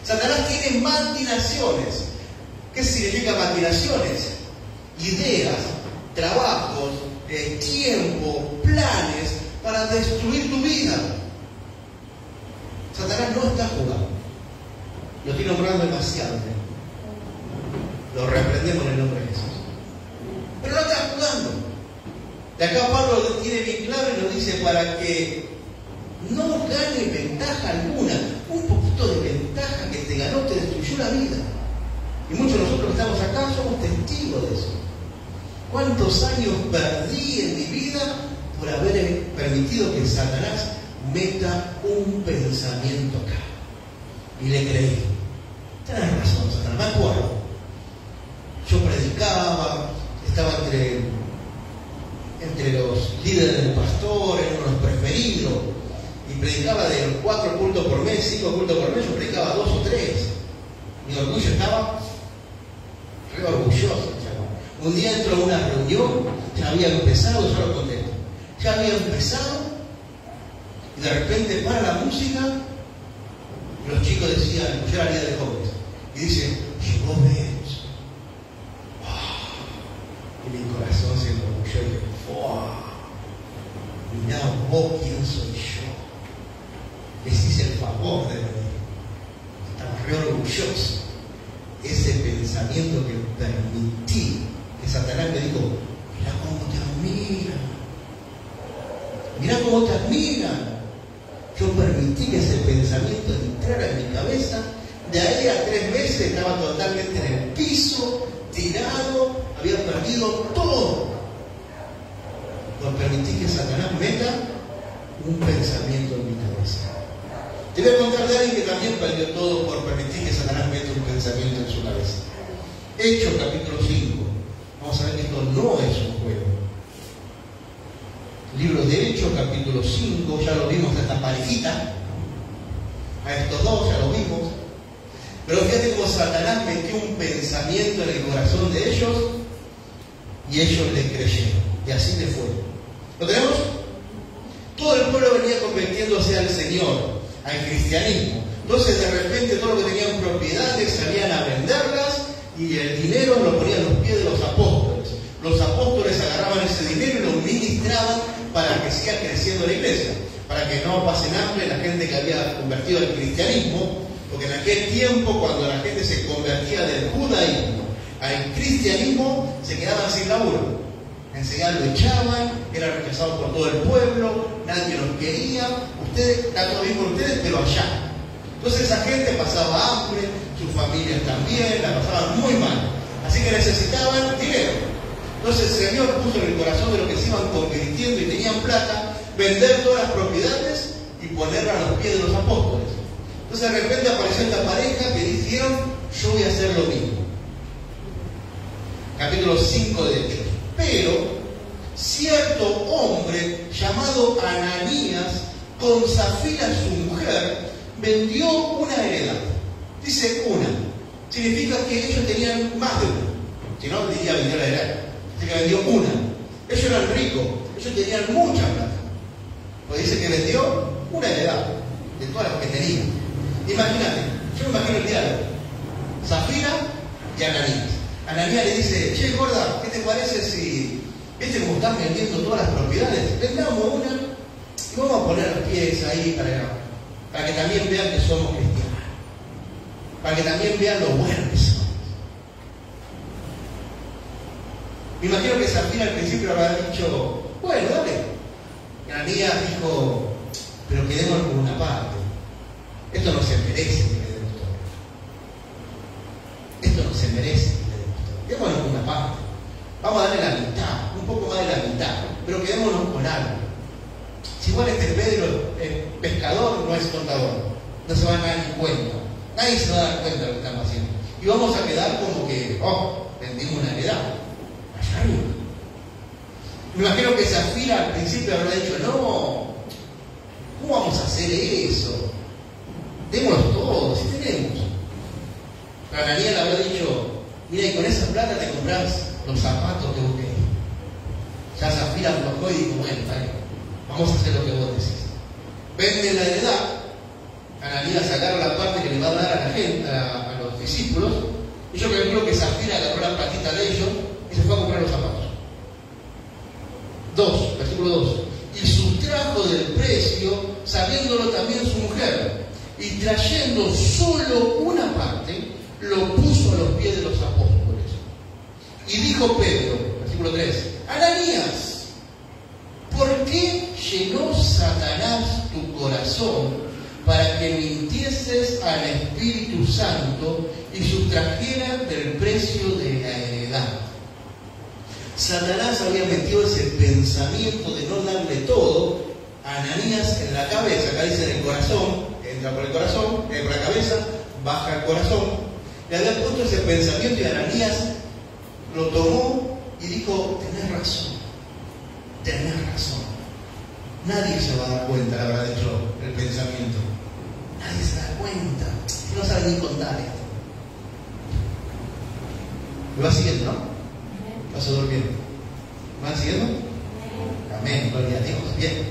Satanás tiene maquinaciones. ¿Qué significa maquinaciones? Ideas, trabajos, tiempo, planes para destruir tu vida. Satanás no está jugando. Lo estoy nombrando demasiado. Lo reprendemos en el nombre de Jesús. Pero no está jugando. De acá Pablo tiene bien claro y nos dice: para que no gane ventaja alguna. Un poquito de ventaja que te ganó te destruyó la vida. Y muchos de nosotros que estamos acá somos testigos de eso. ¿Cuántos años perdí en mi vida por haber permitido que Satanás meta un pensamiento acá? Y le creí. Tenés razón, Satanás, me acuerdo. Yo predicaba, estaba entre los líderes del pastor, era uno de los preferidos, y predicaba de 4 cultos por mes, 5 cultos por mes, yo predicaba 2 o 3. Mi orgullo estaba re orgulloso. Un día entro a una reunión, ya había empezado, yo lo conté, ya había empezado, y de repente para la música, los chicos decían, yo era líder de jóvenes, y dicen, llegó Benz. Y mi corazón se enrogó, y dije, mirá vos quién soy yo. Les hice el favor de venir. Estaba re orgulloso. Ese pensamiento que permití, que Satanás me dijo, mirá cómo te admiran. Mirá cómo te admiran. Yo permití que ese pensamiento entrara en mi cabeza. De ahí a 3 meses estaba totalmente en el piso, tirado, había perdido todo. No permití que Satanás meta un pensamiento en mi cabeza. Te voy a contar de alguien que también perdió todo por permitir que Satanás meta un pensamiento en su cabeza. Hechos capítulo 5. Vamos a ver que esto no es un juego. Libro de Hechos capítulo 5, ya lo vimos a esta parejita. A estos dos ya lo vimos. Pero fíjate cómo Satanás metió un pensamiento en el corazón de ellos y ellos le creyeron. Y así le fue. ¿Lo tenemos? Todo el pueblo venía convirtiéndose al Señor, al cristianismo. Entonces de repente todo lo que tenían propiedades salían a venderlas y el dinero lo ponían a los pies de los apóstoles. Los apóstoles agarraban ese dinero y lo ministraban para que siga creciendo la iglesia, para que no pasen hambre la gente que había convertido al cristianismo, porque en aquel tiempo cuando la gente se convertía del judaísmo al cristianismo se quedaban sin laburo. Enseguida lo echaban, eran rechazados por todo el pueblo, nadie los quería. Ustedes, está todo bien con ustedes, pero allá. Entonces esa gente pasaba hambre, sus familias también, la pasaban muy mal. Así que necesitaban dinero. Entonces el Señor puso en el corazón de los que se iban convirtiendo y tenían plata, vender todas las propiedades y ponerlas a los pies de los apóstoles. Entonces de repente apareció esta pareja que dijeron, yo voy a hacer lo mismo. Capítulo 5 de Hechos. Pero cierto hombre llamado Ananías, con Zafira su mujer, vendió una heredad. Dice una. Significa que ellos tenían más de una. Si no, diría vendió la heredad. Dice que vendió una. Ellos eran ricos. Ellos tenían mucha plata. Pues dice que vendió una heredad de todas las que tenía. Imagínate. Yo me imagino el diálogo. Zafira y Ananías. Ananías le dice, che, gorda, ¿qué te parece si... ¿Viste cómo están vendiendo todas las propiedades? Vendamos una y vamos a poner los pies ahí para que también vean que somos cristianos. Para que también vean lo bueno que somos. Me imagino que Zafira al principio habrá dicho, bueno, dale. Y Ananías dijo, pero quedémonos con una parte. Esto no se merece que le demos todo. Esto no se merece que le demos todo. Quedémonos con una parte. Vamos a darle la mitad, un poco más de la mitad, pero quedémonos con algo. Si igual Pedro, el pescador, no es contador, no se va a dar ni cuenta. Nadie se va a dar cuenta de lo que estamos haciendo. Y vamos a quedar como que, vendimos una heredad. Allá arriba. Me imagino que Zafira al principio habrá dicho, no, ¿cómo vamos a hacer eso? Démonos todo, si tenemos. Pero Ananías le habrá dicho, mira, y con esa plata te compras los zapatos que vos querés. Ya Zafira aflojó y dijo, bueno, está bien, vamos a hacer lo que vos decís. Vende la heredad. Ananías agarra la parte que le va a dar a la gente, a los discípulos, y yo calculo que Zafira agarró la platita de ellos y se fue a comprar los zapatos. 2, versículo 2. Y sustrajo del precio, sabiéndolo también su mujer, y trayendo solo una parte, lo puso a los pies de los apóstoles. Y dijo Pedro, versículo 3, Ananías, ¿por qué llenó Satanás tu corazón para que mintieses al Espíritu Santo y sustrajeras del precio de la heredad? Satanás había metido ese pensamiento de no darle todo a Ananías en la cabeza. Acá dice en el corazón, entra por el corazón, por la cabeza, baja el corazón. Le había puesto ese pensamiento y Ananías lo tomó y dijo, tenés razón. Nadie se va a dar cuenta, le habrá dicho el pensamiento. Nadie se da cuenta. No sabe ni contar esto. ¿Me va siguiendo, no? ¿Vas durmiendo? ¿Me van siguiendo? Amén, gloria a Dios. Bien.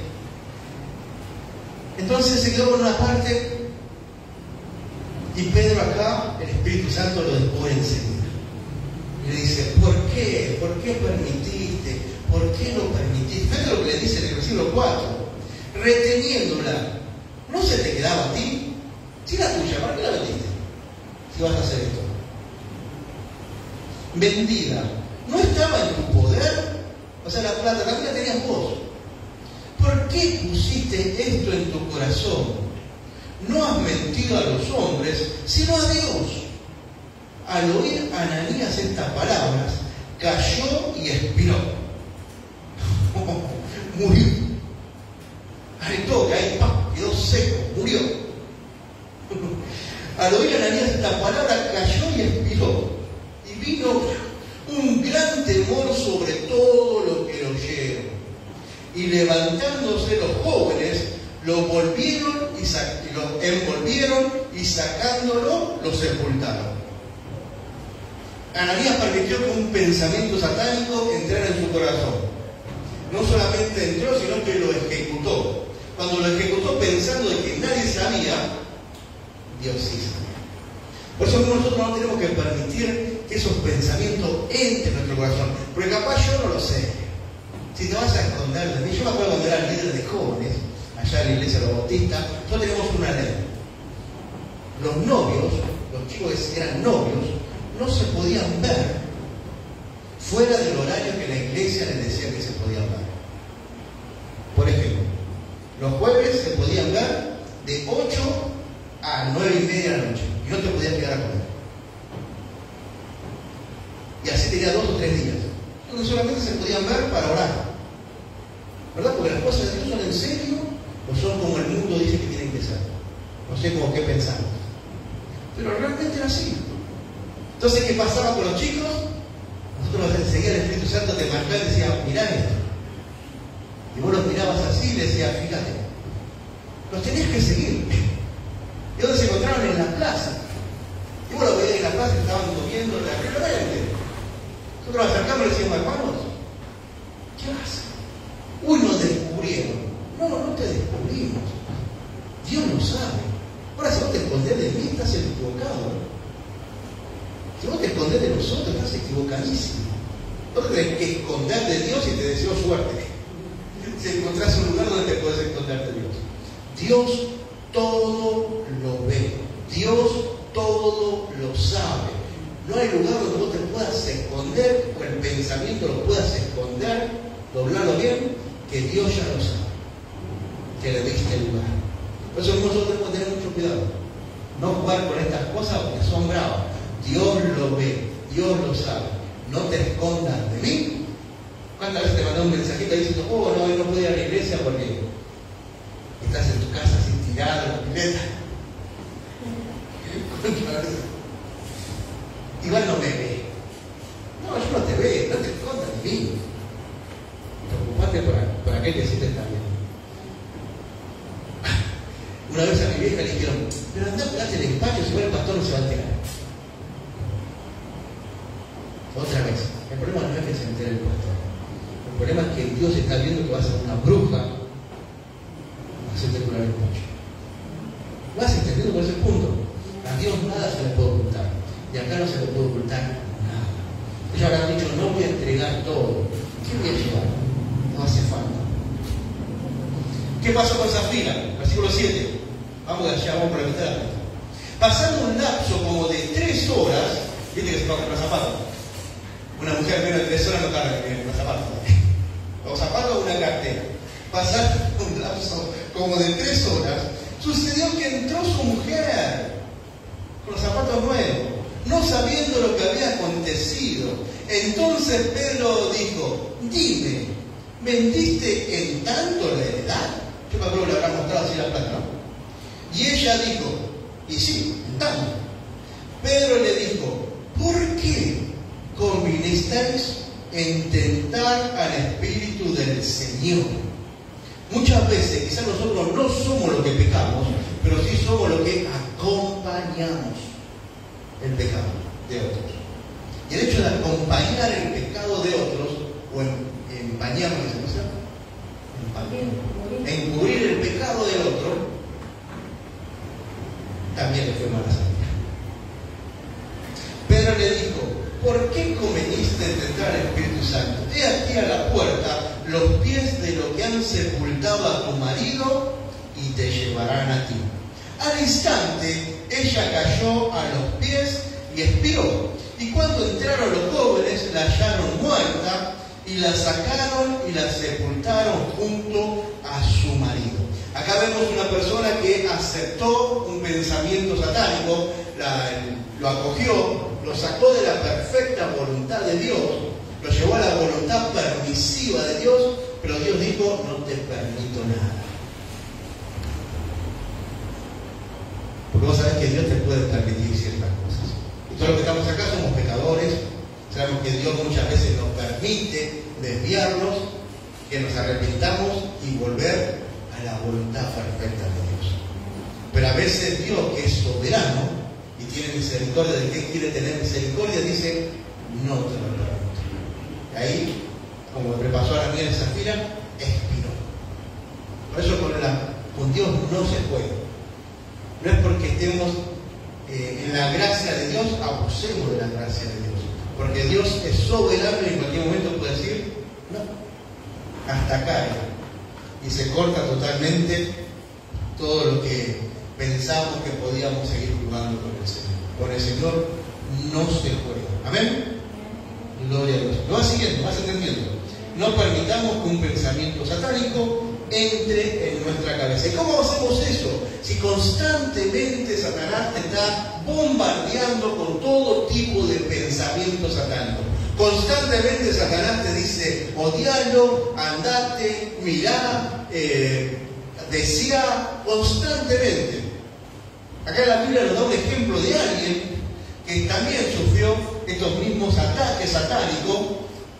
Entonces se quedó con una parte y Pedro acá, el Espíritu Santo lo dejó enseguida. Y le dice, ¿por qué? ¿Por qué permitiste? ¿Por qué no permitiste? Fíjate lo que le dice en el versículo 4. Reteniéndola, ¿no se te quedaba a ti? Si era tuya, ¿para qué la vendiste? Si vas a hacer esto. Vendida, ¿no estaba en tu poder? O sea, la plata también la tenías vos. ¿Por qué pusiste esto en tu corazón? No has mentido a los hombres, sino a Dios. Al oír Ananías estas palabras, cayó y expiró. Murió. Al toque, ahí quedó seco, murió. Al oír Ananías estas palabras, cayó y expiró. Y vino un gran temor sobre todo lo que lo oyeron. Y levantándose los jóvenes, lo envolvieron y sacándolo, lo sepultaron. Ananías permitió que un pensamiento satánico entrara en su corazón. No solamente entró, sino que lo ejecutó. Cuando lo ejecutó pensando de que nadie sabía, Dios sí sabía. Por eso nosotros no tenemos que permitir que esos pensamientos entren en nuestro corazón. Porque capaz yo no lo sé. Si te vas a esconder de mí, yo me acuerdo cuando era líder de jóvenes, allá en la iglesia de los bautistas, nosotros teníamos una ley. Los novios, los chicos que eran novios, no se podían ver fuera del horario que la iglesia les decía que se podían ver. Por ejemplo, los jueves se podían ver de 8 a 9:30 de la noche y no te podías quedar a comer. Y así tenía 2 o 3 días. Donde solamente se podían ver para orar. ¿Verdad? Porque las cosas de Dios son en serio o son como el mundo dice que tienen que ser. No sé cómo qué pensamos. Pero realmente era así. Entonces, ¿qué pasaba con los chicos? Nosotros enseguida el Espíritu Santo te marcaba y decía, mirá esto. Y vos los mirabas así y le decías, fíjate, los tenías que seguir. Y donde se encontraron en la plaza. Y vos los veías en la plaza que estaban comiendo tranquilamente. Nosotros nos acercamos y le decíamos, hermanos, ¿qué hacen? Uy, nos descubrieron. No, no te descubrimos. Dios lo sabe. Ahora, si vos te escondés de mí, estás equivocado. Si vos te escondés de nosotros, estás equivocadísimo. No tenés que esconder de Dios y te deseo suerte. Si encontrás un lugar donde te puedes esconder de Dios. Dios todo lo ve. Dios todo lo sabe. No hay lugar donde vos te puedas esconder o el pensamiento lo puedas esconder, doblarlo bien, que Dios ya lo sabe. Que le diste el lugar. Por eso nosotros tenemos que tener mucho cuidado. No jugar con estas cosas porque son bravas. Dios lo ve, Dios lo sabe. No te escondas de mí. ¿Cuántas veces te mandó un mensajito diciendo, oh, no, hoy no puedo ir a la iglesia porque estás en tu casa así tirado en la pileta? Igual no me ve. No, yo no te veo, no te escondas de mí. Preocupate por aquel que sí te está viendo. Una vez a mi vieja le dijeron, pero andá, pegate el despacho, si va el pastor no se va a enterar. Otra vez, el problema no es que se entere el pastor. El problema es que Dios está viendo que vas a ser una bruja a hacerte curar el pecho. ¿Vas entendiendo por ese punto? A Dios nada se le puede ocultar. Y acá no se le puede ocultar nada. Ellos habrán dicho, no voy a entregar todo. ¿Qué voy a llevar? No hace falta. ¿Qué pasó con Zafira? Versículo 7. Vamos de allá, vamos por la mitad de la puerta. Pasando un lapso como de 3 horas, viste que se pagan los zapatos. Una mujer menos de 3 horas no carga los zapatos. Los zapatos o una cartera. Pasando un lapso como de 3 horas, sucedió que entró su mujer con los zapatos nuevos, no sabiendo lo que había acontecido. Entonces Pedro dijo, dime, ¿vendiste en tanto la heredad? Yo me acuerdo que le habrá mostrado así la plata, ¿no? Y ella dijo, y sí, en tanto. Pedro le dijo, ¿por qué convinisteis en tentar al Espíritu del Señor? Muchas veces, quizás nosotros no somos los que pecamos, pero sí somos los que acompañamos el pecado de otros. Y el hecho de acompañar el pecado de otros, o empañar, encubrir el pecado del otro, también le fue mala salida. Pedro le dijo, ¿por qué conveniste en tentar al Espíritu Santo? He aquí a la puerta los pies de los que han sepultado a tu marido y te llevarán a ti. Al instante, ella cayó a los pies y expiró. Y cuando entraron los jóvenes, la hallaron muerta y la sacaron y la sepultaron junto a su marido. Acá vemos una persona que aceptó un pensamiento satánico, lo acogió, lo sacó de la perfecta voluntad de Dios, lo llevó a la voluntad permisiva de Dios, pero Dios dijo, no te permito nada. Porque vos sabés que Dios te puede permitir ciertas cosas. Y todos los que estamos acá somos pecadores, sabemos que Dios muchas veces nos permite desviarnos, que nos arrepintamos y volver a la voluntad perfecta de Dios. Pero a veces Dios, que es soberano y tiene misericordia, de que quiere tener misericordia, dice, no te lo permito. Y ahí, como le pasó a la niña de Zafira, expiró. Por eso con Dios no se puede. No es porque estemos en la gracia de Dios, abusemos de la gracia de Dios. Porque Dios es soberano y en cualquier momento puede decir, no, hasta acá. Y se corta totalmente todo lo que pensamos que podíamos seguir jugando con el Señor. Con el Señor no se juega. ¿Amén? Gloria a Dios. Lo vas siguiendo, vas entendiendo. No permitamos que un pensamiento satánico entre en nuestra cabeza. ¿Y cómo hacemos eso? Si constantemente Satanás te está bombardeando con todo tipo de pensamientos satánicos. Constantemente Satanás te dice, odialo, andate, mirá, desea, constantemente. Acá la Biblia nos da un ejemplo de alguien que también sufrió estos mismos ataques satánicos,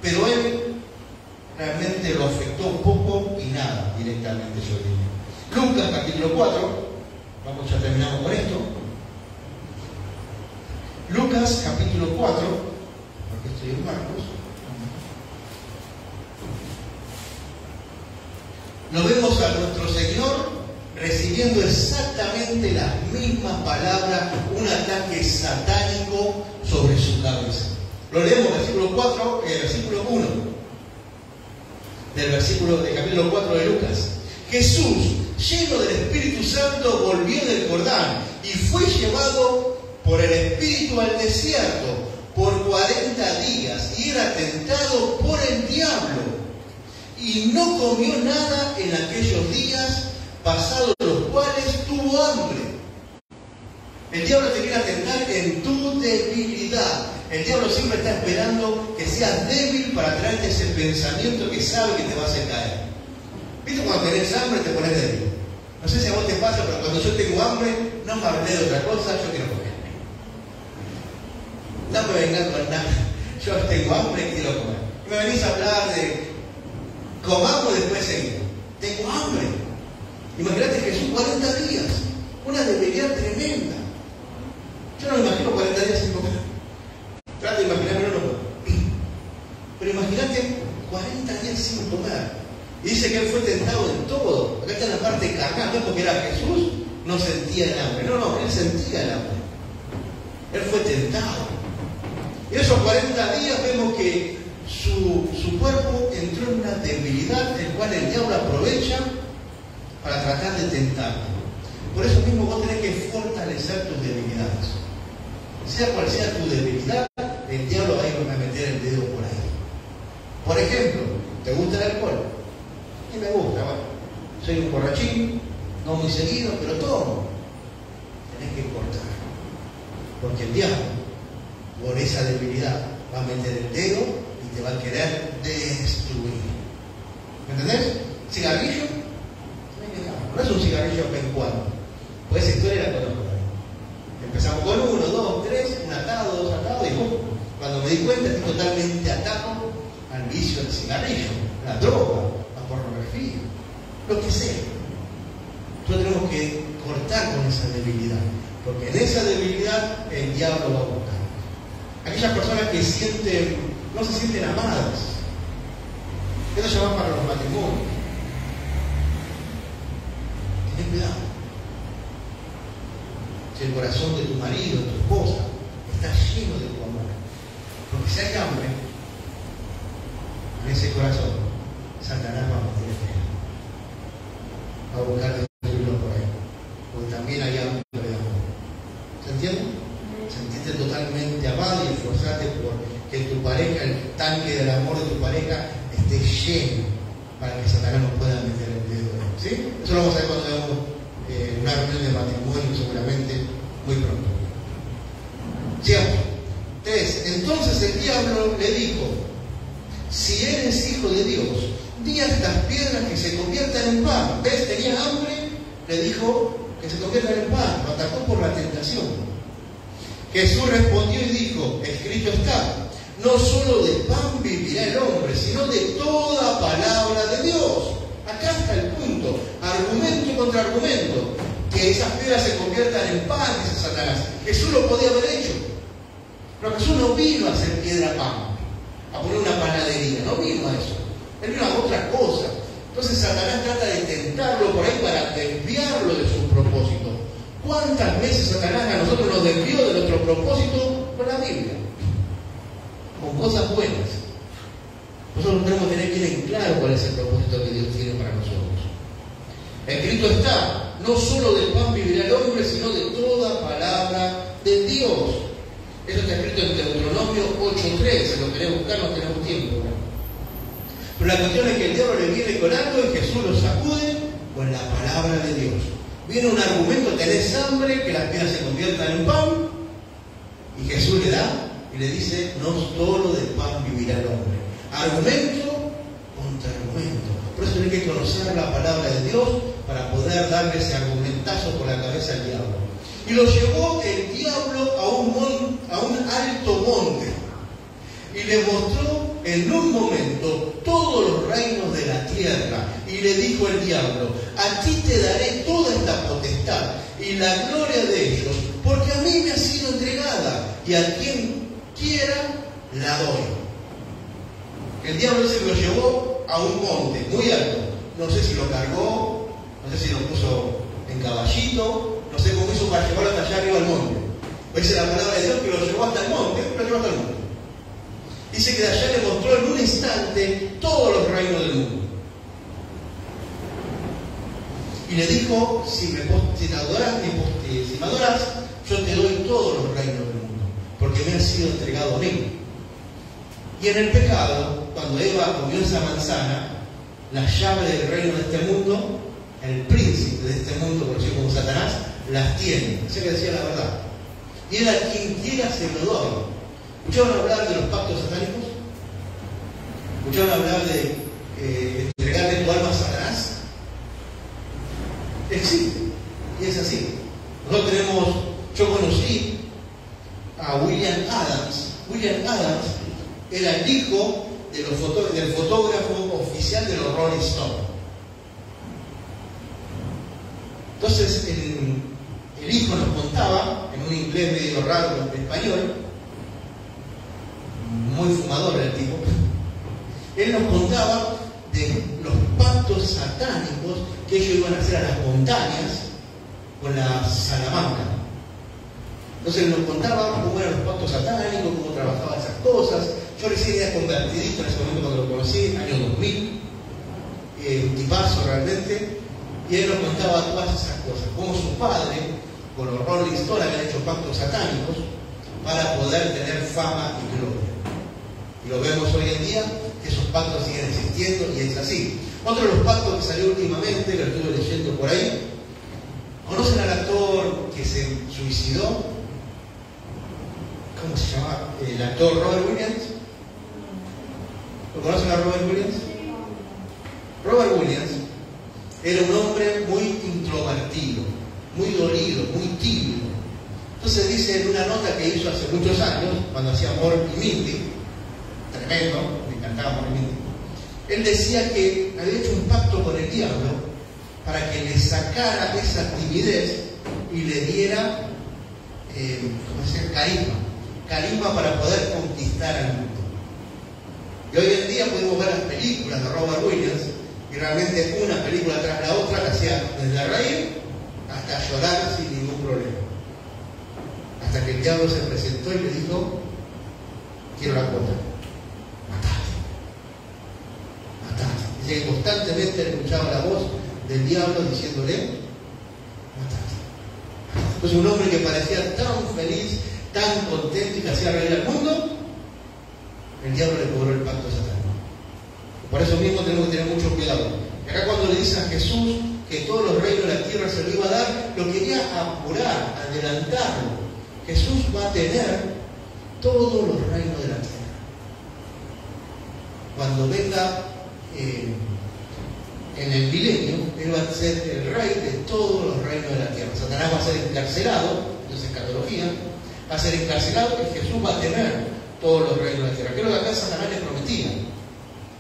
pero él realmente lo afectó poco y nada directamente, yo diría. Lucas capítulo 4, ya terminamos con esto. Lucas capítulo 4, porque estoy en Marcos. Lo vemos a nuestro Señor recibiendo exactamente las mismas palabras, un ataque satánico sobre su cabeza. Lo leemos versículo 4 y el versículo 1 del capítulo 4 de Lucas. Jesús, lleno del Espíritu Santo, volvió del Jordán y fue llevado por el Espíritu al desierto por 40 días y era tentado por el diablo. Y no comió nada en aquellos días, pasados los cuales tuvo hambre. El diablo te quiere tentar en tu debilidad. El diablo siempre está esperando que seas débil para traerte ese pensamiento que sabe que te va a hacer caer. ¿Viste cuando tenés hambre te pones débil? No sé si a vos te pasa, pero cuando yo tengo hambre, no me hablé de otra cosa, yo quiero comer. No me vengas con nada. Yo tengo hambre y quiero comer. Y me venís a hablar de comamos después seguimos. Tengo hambre. Imagínate Jesús 40 días. Una debilidad tremenda. Yo no me imagino 40 días sin comer. Trato de imaginarme, no. Pero imagínate 40 días sin comer. Y dice que él fue tentado en todo. Acá está la parte carnal, no porque era Jesús, no sentía el hambre. No, él sentía el hambre. Él fue tentado. Y esos 40 días vemos que su cuerpo entró en una debilidad, el cual el diablo aprovecha para tratar de tentarlo. Por eso mismo vos tenés que fortalecer tus debilidades. Sea cual sea tu debilidad, el diablo va a ir a meter el dedo por ahí. Por ejemplo, ¿te gusta el alcohol? Y me gusta, bueno, soy un borrachín, no muy seguido, pero tomo. Tenés que cortar. Porque el diablo, por esa debilidad, va a meter el dedo y te va a querer destruir. ¿Me entendés? ¿Cigarrillo? No es un cigarrillo pencuano. Pues esa historia la conozco. Empezamos con 1, 2, 3, un atado, 2 atados, y ¡pum! Cuando me di cuenta estoy totalmente atado al vicio del cigarrillo, la droga, la pornografía, lo que sea. Nosotros tenemos que cortar con esa debilidad, porque en esa debilidad el diablo va a buscar. Aquellas personas que no se sienten amadas, eso se va para los matrimonios. Ten cuidado. Si el corazón de tu marido, de tu esposa, está lleno de tu amor. Porque si hay hambre en ese corazón, Satanás va a meter, va a buscar destruirlo por ahí. Porque también hay hambre de amor. ¿Se entiende? Sentirte totalmente amado y esforzarte por que tu pareja, el tanque del amor de tu pareja, esté lleno para que Satanás no pueda meter el dedo. ¿Sí? Eso lo vamos a ver cuando veamos una reunión de matrimonio seguramente muy pronto. Sigamos. 3. Entonces el diablo le dijo: si eres hijo de Dios, di a estas piedras que se conviertan en pan. ¿Ves? Tenía hambre, le dijo que se conviertan en pan. Lo atacó por la tentación. Jesús respondió y dijo: escrito está, no solo de pan vivirá el hombre, sino de toda palabra de Dios. Acá está el punto, argumento contra argumento, que esas piedras se conviertan en pan, dice Satanás. Jesús lo podía haber hecho, pero Jesús no vino a hacer piedra pan, a poner una panadería, no vino a eso, él vino a otra cosa. Entonces Satanás trata de tentarlo por ahí para desviarlo de su propósito. ¿Cuántas veces Satanás a nosotros nos desvió de nuestro propósito con la Biblia? Con cosas buenas. Nosotros tenemos que tener bien claro cuál es el propósito que Dios tiene para nosotros. Escrito está, no solo del pan vivirá el hombre, sino de toda palabra de Dios. Eso está escrito en Deuteronomio 8:3, si lo querés buscar no tenemos tiempo. Pero la cuestión es que el diablo le viene con algo y Jesús lo sacude con la palabra de Dios. Viene un argumento: tenés hambre, que las piedras se conviertan en pan, y Jesús le da y le dice: no solo del pan vivirá el hombre. Argumento contra argumento. Por eso tenés que conocer la palabra de Dios para poder darle ese argumentazo por la cabeza al diablo. Y lo llevó el diablo a un alto monte y le mostró en un momento todos los reinos de la tierra. Y le dijo el diablo: a ti te daré toda esta potestad y la gloria de ellos, porque a mí me ha sido entregada, y a quien quiera la doy. El diablo se lo llevó a un monte muy alto. No sé si lo cargó, no sé si lo puso en caballito, no sé cómo hizo para llevarlo hasta allá arriba al monte. Dice la palabra de Dios que lo llevó hasta el monte, Dice que de allá le mostró en un instante todos los reinos del mundo. Y le dijo: si me adoras, yo te doy todos los reinos del mundo, porque me ha sido entregado a mí. Y en el pecado, cuando Eva comió esa manzana, la llave del reino de este mundo, el príncipe de este mundo, conocido como Satanás, las tiene. Así que decía la verdad. Y él a quien quiera se lo doy. ¿Escucharon hablar de los pactos satánicos? ¿Escucharon hablar de entregarle tu alma a Satanás? Existe, y es así. Yo conocí a William Adams. William Adams era el hijo del fotógrafo oficial de los Rolling Stones. Entonces el hijo nos contaba, en un inglés medio raro en español, muy fumador el tipo, él nos contaba de los pactos satánicos que ellos iban a hacer a las montañas con la Salamanca. Entonces nos contaba cómo eran los pactos satánicos, cómo trabajaban esas cosas. Yo recién era convertidito en ese momento cuando lo conocí, año 2000, un tipazo realmente, y él nos contaba todas esas cosas, cómo su padre, con los Rolling Stones, habían hecho pactos satánicos para poder tener fama y gloria. Y lo vemos hoy en día, que esos pactos siguen existiendo y es así. Otro de los pactos que salió últimamente, lo estuve leyendo por ahí, ¿conocen al actor que se suicidó? ¿Cómo se llama? El actor Robert Williams. ¿Lo conocen a Robert Williams? Robert Williams era un hombre muy introvertido, muy dolido, muy tímido. Entonces dice en una nota que hizo hace muchos años, cuando hacía Mork y Mindy, tremendo, me encantaba Mork y Mindy, él decía que había hecho un pacto con el diablo para que le sacara esa timidez y le diera carisma para poder conquistar al mundo. Y hoy en día podemos ver las películas de Robert Williams, y realmente una película tras la otra, que hacía desde reír hasta llorar sin ningún problema. Hasta que el diablo se presentó y le dijo: quiero la cuota, matate. Dice que constantemente le escuchaba la voz del diablo diciéndole: matate. Entonces un hombre que parecía tan feliz, tan contento y que hacía reír al mundo, el diablo le cobró el pacto satánico. Por eso mismo tenemos que tener mucho cuidado. Y acá cuando le dice a Jesús que todos los reinos de la tierra se lo iba a dar, lo quería apurar, adelantarlo. Jesús va a tener todos los reinos de la tierra. Cuando venga en el milenio, Él va a ser el rey de todos los reinos de la tierra. Satanás va a ser encarcelado, entonces escatología, va a ser encarcelado y Jesús va a tener todos los reinos de la tierra. Creo que acá Satanás le prometía.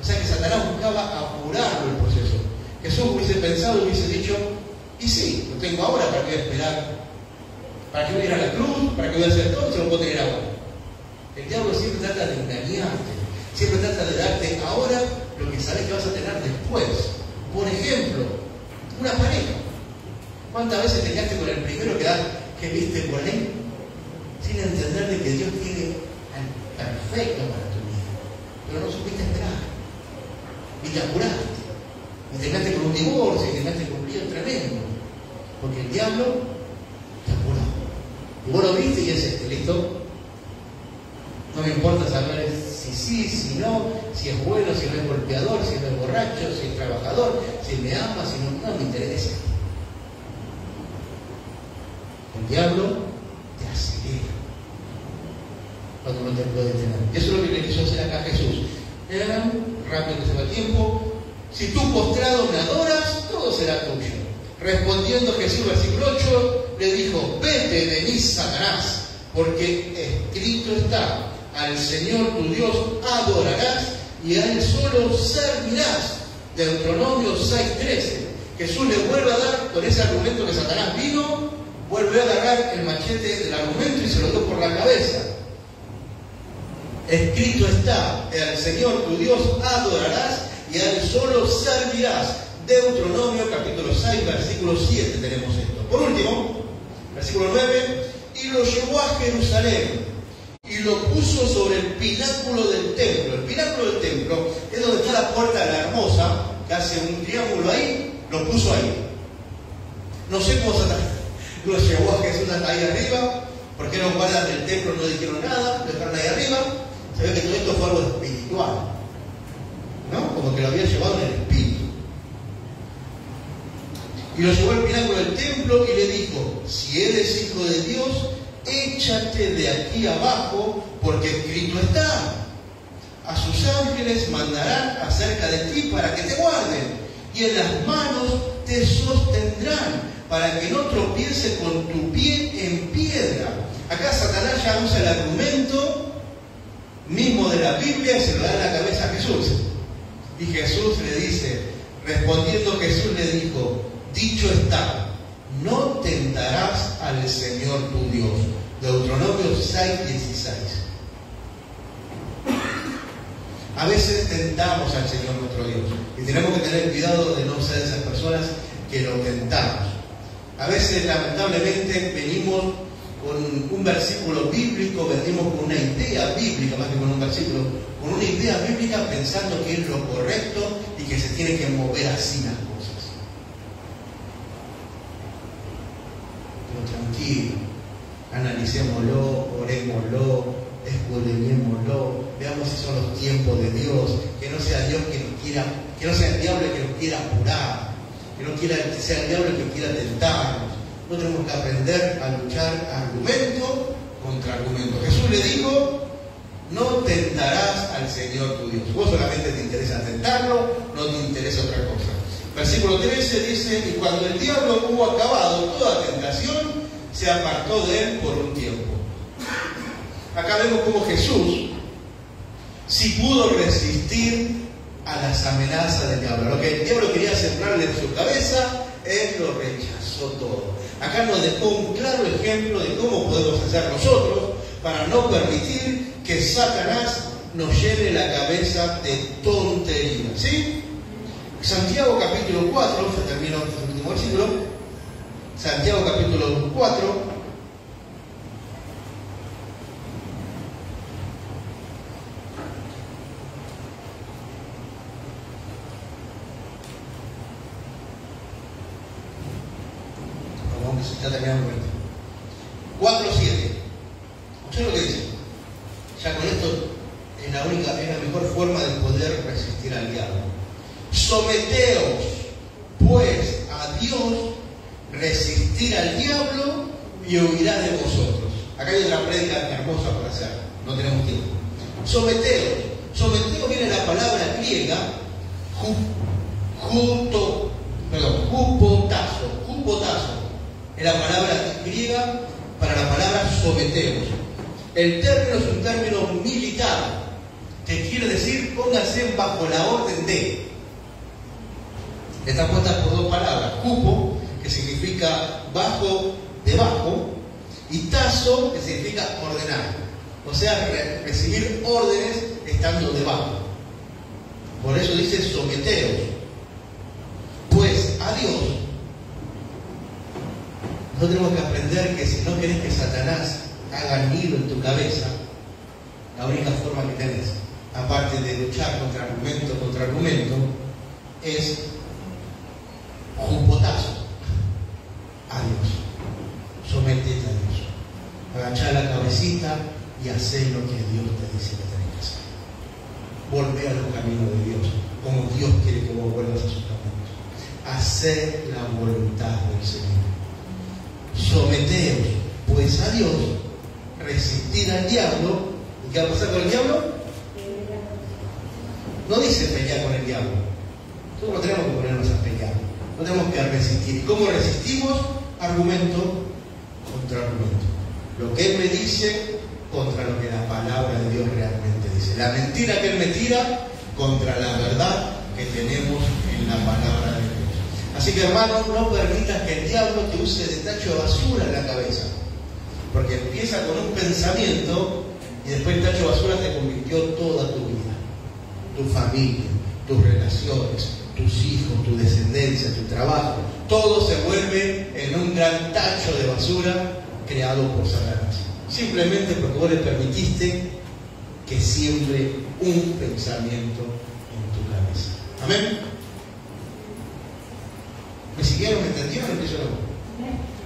O sea que Satanás buscaba apurarlo el proceso. Jesús hubiese pensado y hubiese dicho: y sí, lo tengo ahora, ¿para qué voy a esperar? ¿Para qué voy a ir a la cruz? ¿Para qué voy a hacer todo? Se lo puedo tener ahora. El diablo siempre trata de engañarte, siempre trata de darte ahora lo que sabes que vas a tener después. Por ejemplo, una pareja. ¿Cuántas veces te quedaste con el primero que viste por él? Sin entender de que Dios tiene al perfecto para tu vida. Pero no supiste esperar. Y te apuraste. Y te quedaste con un divorcio, y te quedaste con un lío tremendo. Porque el diablo te apuró. Y vos lo viste y es listo. No me importa saber si sí, si no, si es bueno, si no es golpeador, si no es borracho, si es trabajador, si me ama, si no me interesa. El diablo te acelera cuando no te puede tener. Eso es lo que le quiso hacer acá Jesús. Rápido que se va el tiempo. Si tú postrado me adoras, todo será tuyo. Respondiendo Jesús, versículo 8, le dijo: vete de mí, Satanás, porque escrito está: al Señor tu Dios adorarás y a Él solo servirás. Deuteronomio 6:13. Jesús le vuelve a dar, con ese argumento que Satanás vino, vuelve a agarrar el machete del argumento y se lo dio por la cabeza. Escrito está, al Señor tu Dios adorarás y a Él solo servirás. Deuteronomio capítulo 6, versículo 7 tenemos esto. Por último, versículo 9, y lo llevó a Jerusalén y lo puso sobre el pináculo del templo. El pináculo del templo es donde está la puerta de la hermosa, que hace un triángulo ahí, lo puso ahí. No sé cómo Satanás lo llevó a Jesús ahí arriba, porque los guardas del templo no dijeron nada, lo dejaron ahí arriba. Se ve que todo esto fue algo espiritual, ¿no? Como que lo había llevado en el espíritu. Y lo llevó al pináculo del templo y le dijo: si eres hijo de Dios, échate de aquí abajo, porque escrito está: a sus ángeles mandarán acerca de ti para que te guarden, y en las manos te sostendrán, para que no tropiece con tu pie en piedra. Acá Satanás ya usa el argumento mismo de la Biblia y se lo da en la cabeza a Jesús. Y Jesús le dice, respondiendo Jesús le dijo: dicho está, no tentarás al Señor tu Dios. Deuteronomio 6:16. A veces tentamos al Señor nuestro Dios y tenemos que tener cuidado de no ser esas personas que lo tentamos. A veces, lamentablemente, venimos con un versículo bíblico, venimos con una idea bíblica, más que con un versículo, con una idea bíblica pensando que es lo correcto y que se tiene que mover así las cosas. Pero tranquilo, analicémoslo, orémoslo, escudriñémoslo, veamos si son los tiempos de Dios, que no sea Dios que nos quiera, que no sea el diablo que nos quiera apurar, que sea el diablo que quiera tentarnos. No tenemos que aprender a luchar argumento contra argumento. Jesús le dijo: no tentarás al Señor tu Dios. Vos solamente te interesa tentarlo, no te interesa otra cosa. Versículo 13 dice: y cuando el diablo hubo acabado toda tentación, se apartó de él por un tiempo. Acá vemos cómo Jesús sí pudo resistir a las amenazas del diablo. Lo que el diablo quería sembrarle en su cabeza, él lo rechazó todo. Acá nos dejó un claro ejemplo de cómo podemos hacer nosotros para no permitir que Satanás nos llene la cabeza de tonterías. ¿Sí? Santiago capítulo 4, ya termino este último versículo. Santiago capítulo 4. Ya terminamos con esto. 4:7. Escuchen lo que dice. Ya con esto es la mejor forma de poder resistir al diablo. Someteos pues a Dios, resistir al diablo y huirá de vosotros. Acá hay otra prédica hermosa para hacer, no tenemos tiempo. Someteos. Someteos viene la palabra griega jupotazo. Es la palabra griega para la palabra someteos. El término es un término militar, que quiere decir pónganse bajo la orden de. Está puesta por dos palabras: cupo, que significa bajo, debajo, y tazo, que significa ordenar. O sea, recibir órdenes estando debajo. Por eso dice someteos. Pues a Dios. Nosotros tenemos que aprender que si no querés que Satanás haga nido en tu cabeza, la única forma que tenés, aparte de luchar contra argumento, es jupotazo a Dios. Sometete a Dios. Agachá la cabecita y hacé lo que Dios te dice que tenés que hacer. Volvé a los caminos de Dios, como Dios quiere que vos vuelvas a sus caminos. Hacé la voluntad del Señor. Someteos pues a Dios, resistir al diablo. ¿Y qué va a pasar con el diablo? No dice pelear con el diablo. Nosotros no tenemos que ponernos a pelear, no tenemos que resistir. ¿Y cómo resistimos? Argumento contra argumento. Lo que Él me dice, contra lo que la palabra de Dios realmente dice. La mentira que él me tira contra la verdad que tenemos en la palabra de Dios. Así que, hermano, no permitas que el diablo te use de tacho de basura en la cabeza, porque empieza con un pensamiento y después el tacho de basura te convirtió toda tu vida, tu familia, tus relaciones, tus hijos, tu descendencia, tu trabajo. Todo se vuelve en un gran tacho de basura creado por Satanás, simplemente porque vos le permitiste que siembre un pensamiento en tu cabeza. Amén. ¿Me siguieron? ¿Me entendieron?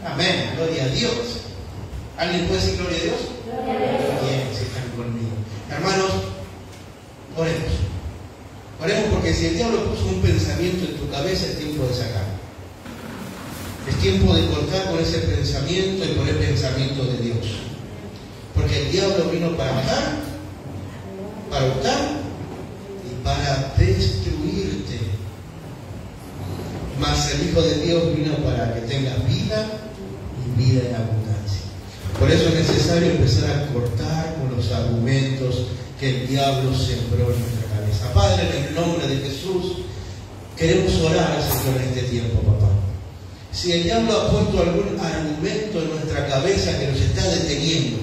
Amén. Gloria a Dios. ¿Alguien puede decir gloria a Dios? Gloria a Dios. Bien, si están conmigo. Hermanos, oremos. Oremos, porque si el diablo puso un pensamiento en tu cabeza, es tiempo de sacarlo. Es tiempo de cortar con ese pensamiento y poner pensamiento de Dios. Porque el diablo vino para matar, para hurtar y para destruirte. Mas el Hijo de Dios vino para que tengas vida y vida en abundancia. Por eso es necesario empezar a cortar con los argumentos que el diablo sembró en nuestra cabeza. Padre, en el nombre de Jesús, queremos orar, Señor, en este tiempo, papá. Si el diablo ha puesto algún argumento en nuestra cabeza que nos está deteniendo,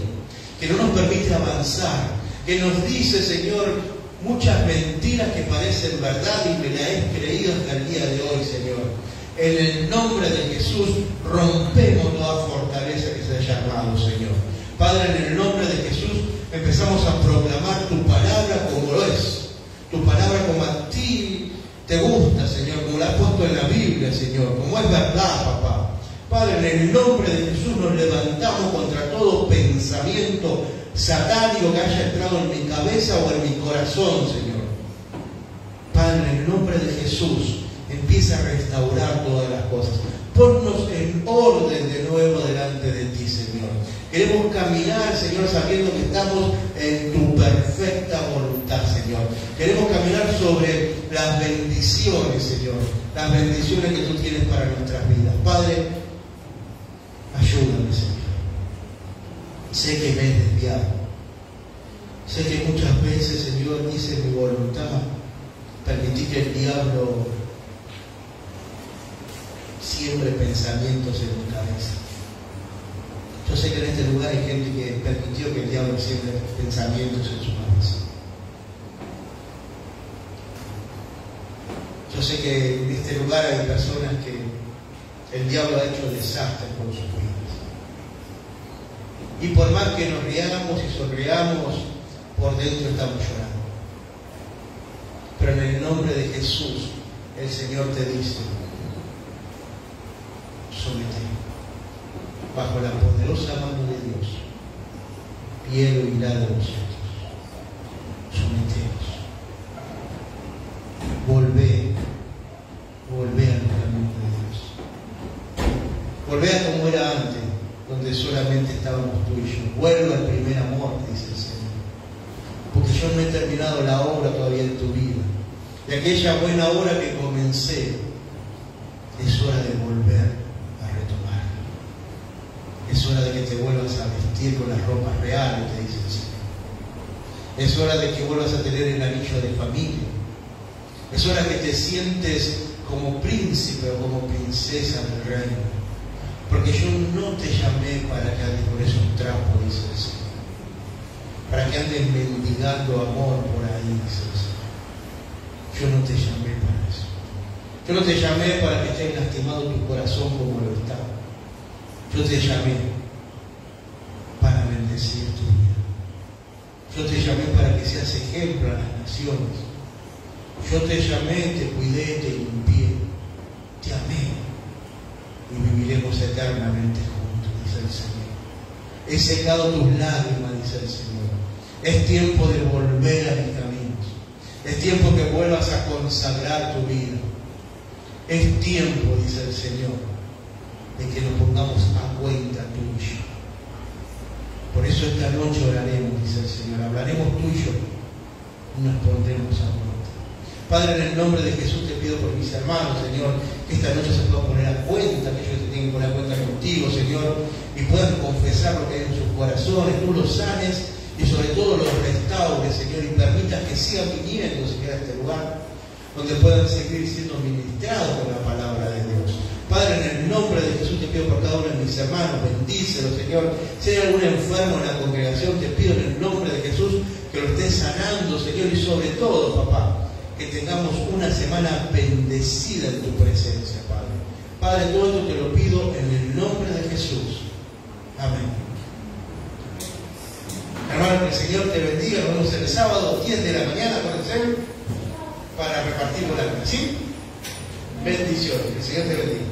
que no nos permite avanzar, que nos dice, Señor, muchas mentiras que parecen verdad y me las he creído hasta el día de hoy, Señor. En el nombre de Jesús rompemos toda fortaleza que se haya armado, Señor. Padre, en el nombre de Jesús empezamos a proclamar tu palabra como lo es. Tu palabra como a ti te gusta, Señor, como la has puesto en la Biblia, Señor, como es verdad, papá. Padre, en el nombre de Jesús nos levantamos contra todo pensamiento satánico que haya entrado en mi cabeza o en mi corazón, Señor. Padre, en el nombre de Jesús, empieza a restaurar todas las cosas. Ponnos en orden de nuevo delante de ti, Señor. Queremos caminar, Señor, sabiendo que estamos en tu perfecta voluntad, Señor. Queremos caminar sobre las bendiciones, Señor. Las bendiciones que tú tienes para nuestras vidas. Padre, ayúdame, Señor. Sé que me he desviado. Sé que muchas veces, Señor, hice mi voluntad. Permití que el diablo siembre pensamientos en mi cabeza. Yo sé que en este lugar hay gente que permitió que el diablo siembre pensamientos en su cabeza. Yo sé que en este lugar hay personas que el diablo ha hecho desastres con sus vidas. Y por más que nos riamos y sonriamos, por dentro estamos llorando. Pero en el nombre de Jesús, el Señor te dice: somete bajo la poderosa mano de Dios, cielo y lado de los cielos. Someteos. Volvé al camino de Dios. Volvé a como era antes, donde solamente estábamos tú y yo. Vuelve al primer amor, dice el Señor. Porque yo no he terminado la obra todavía en tu vida. De aquella buena obra que comencé, es hora de volver a retomar. Es hora de que te vuelvas a vestir con las ropas reales, te dice el Señor. Es hora de que vuelvas a tener el anillo de familia. Es hora que te sientes como príncipe o como princesa del reino. Porque yo no te llamé para que andes por esos trapos, dice el Señor. Para que andes mendigando amor por ahí, dice el Señor. Yo no te llamé para eso. Yo no te llamé para que estés lastimado tu corazón como lo está. Yo te llamé para bendecir tu vida. Yo te llamé para que seas ejemplo a las naciones. Yo te llamé, te cuidé, te limpié, te amé y viviremos eternamente juntos, dice el Señor. He secado tus lágrimas, dice el Señor. Es tiempo de volver a mis caminos. Es tiempo que vuelvas a consagrar tu vida. Es tiempo, dice el Señor, de que nos pongamos a cuenta tuyo. Por eso esta noche oraremos, dice el Señor. Hablaremos tuyo y nos pondremos a cuenta. Padre, en el nombre de Jesús te pido por mis hermanos, Señor, que esta noche se puedan poner a cuenta, que ellos se tienen que poner a cuenta contigo, Señor, y puedan confesar lo que hay en sus corazones, tú los sanes y sobre todo los restaures, Señor, y permitas que sigan viniendo, Señor, a este lugar, donde puedan seguir siendo ministrados por la palabra de Dios. Padre, en el nombre de Jesús te pido por cada uno de mis hermanos, bendícelos, Señor. Si hay algún enfermo en la congregación, te pido en el nombre de Jesús que lo estés sanando, Señor, y sobre todo, papá, que tengamos una semana bendecida en tu presencia, Padre. Padre, todo esto te lo pido en el nombre de Jesús. Amén. Hermano, que el Señor te bendiga. Nos vemos el sábado 10 de la mañana, acuérdense, para repartir por la vida. ¿Sí? Bendiciones. Que el Señor te bendiga.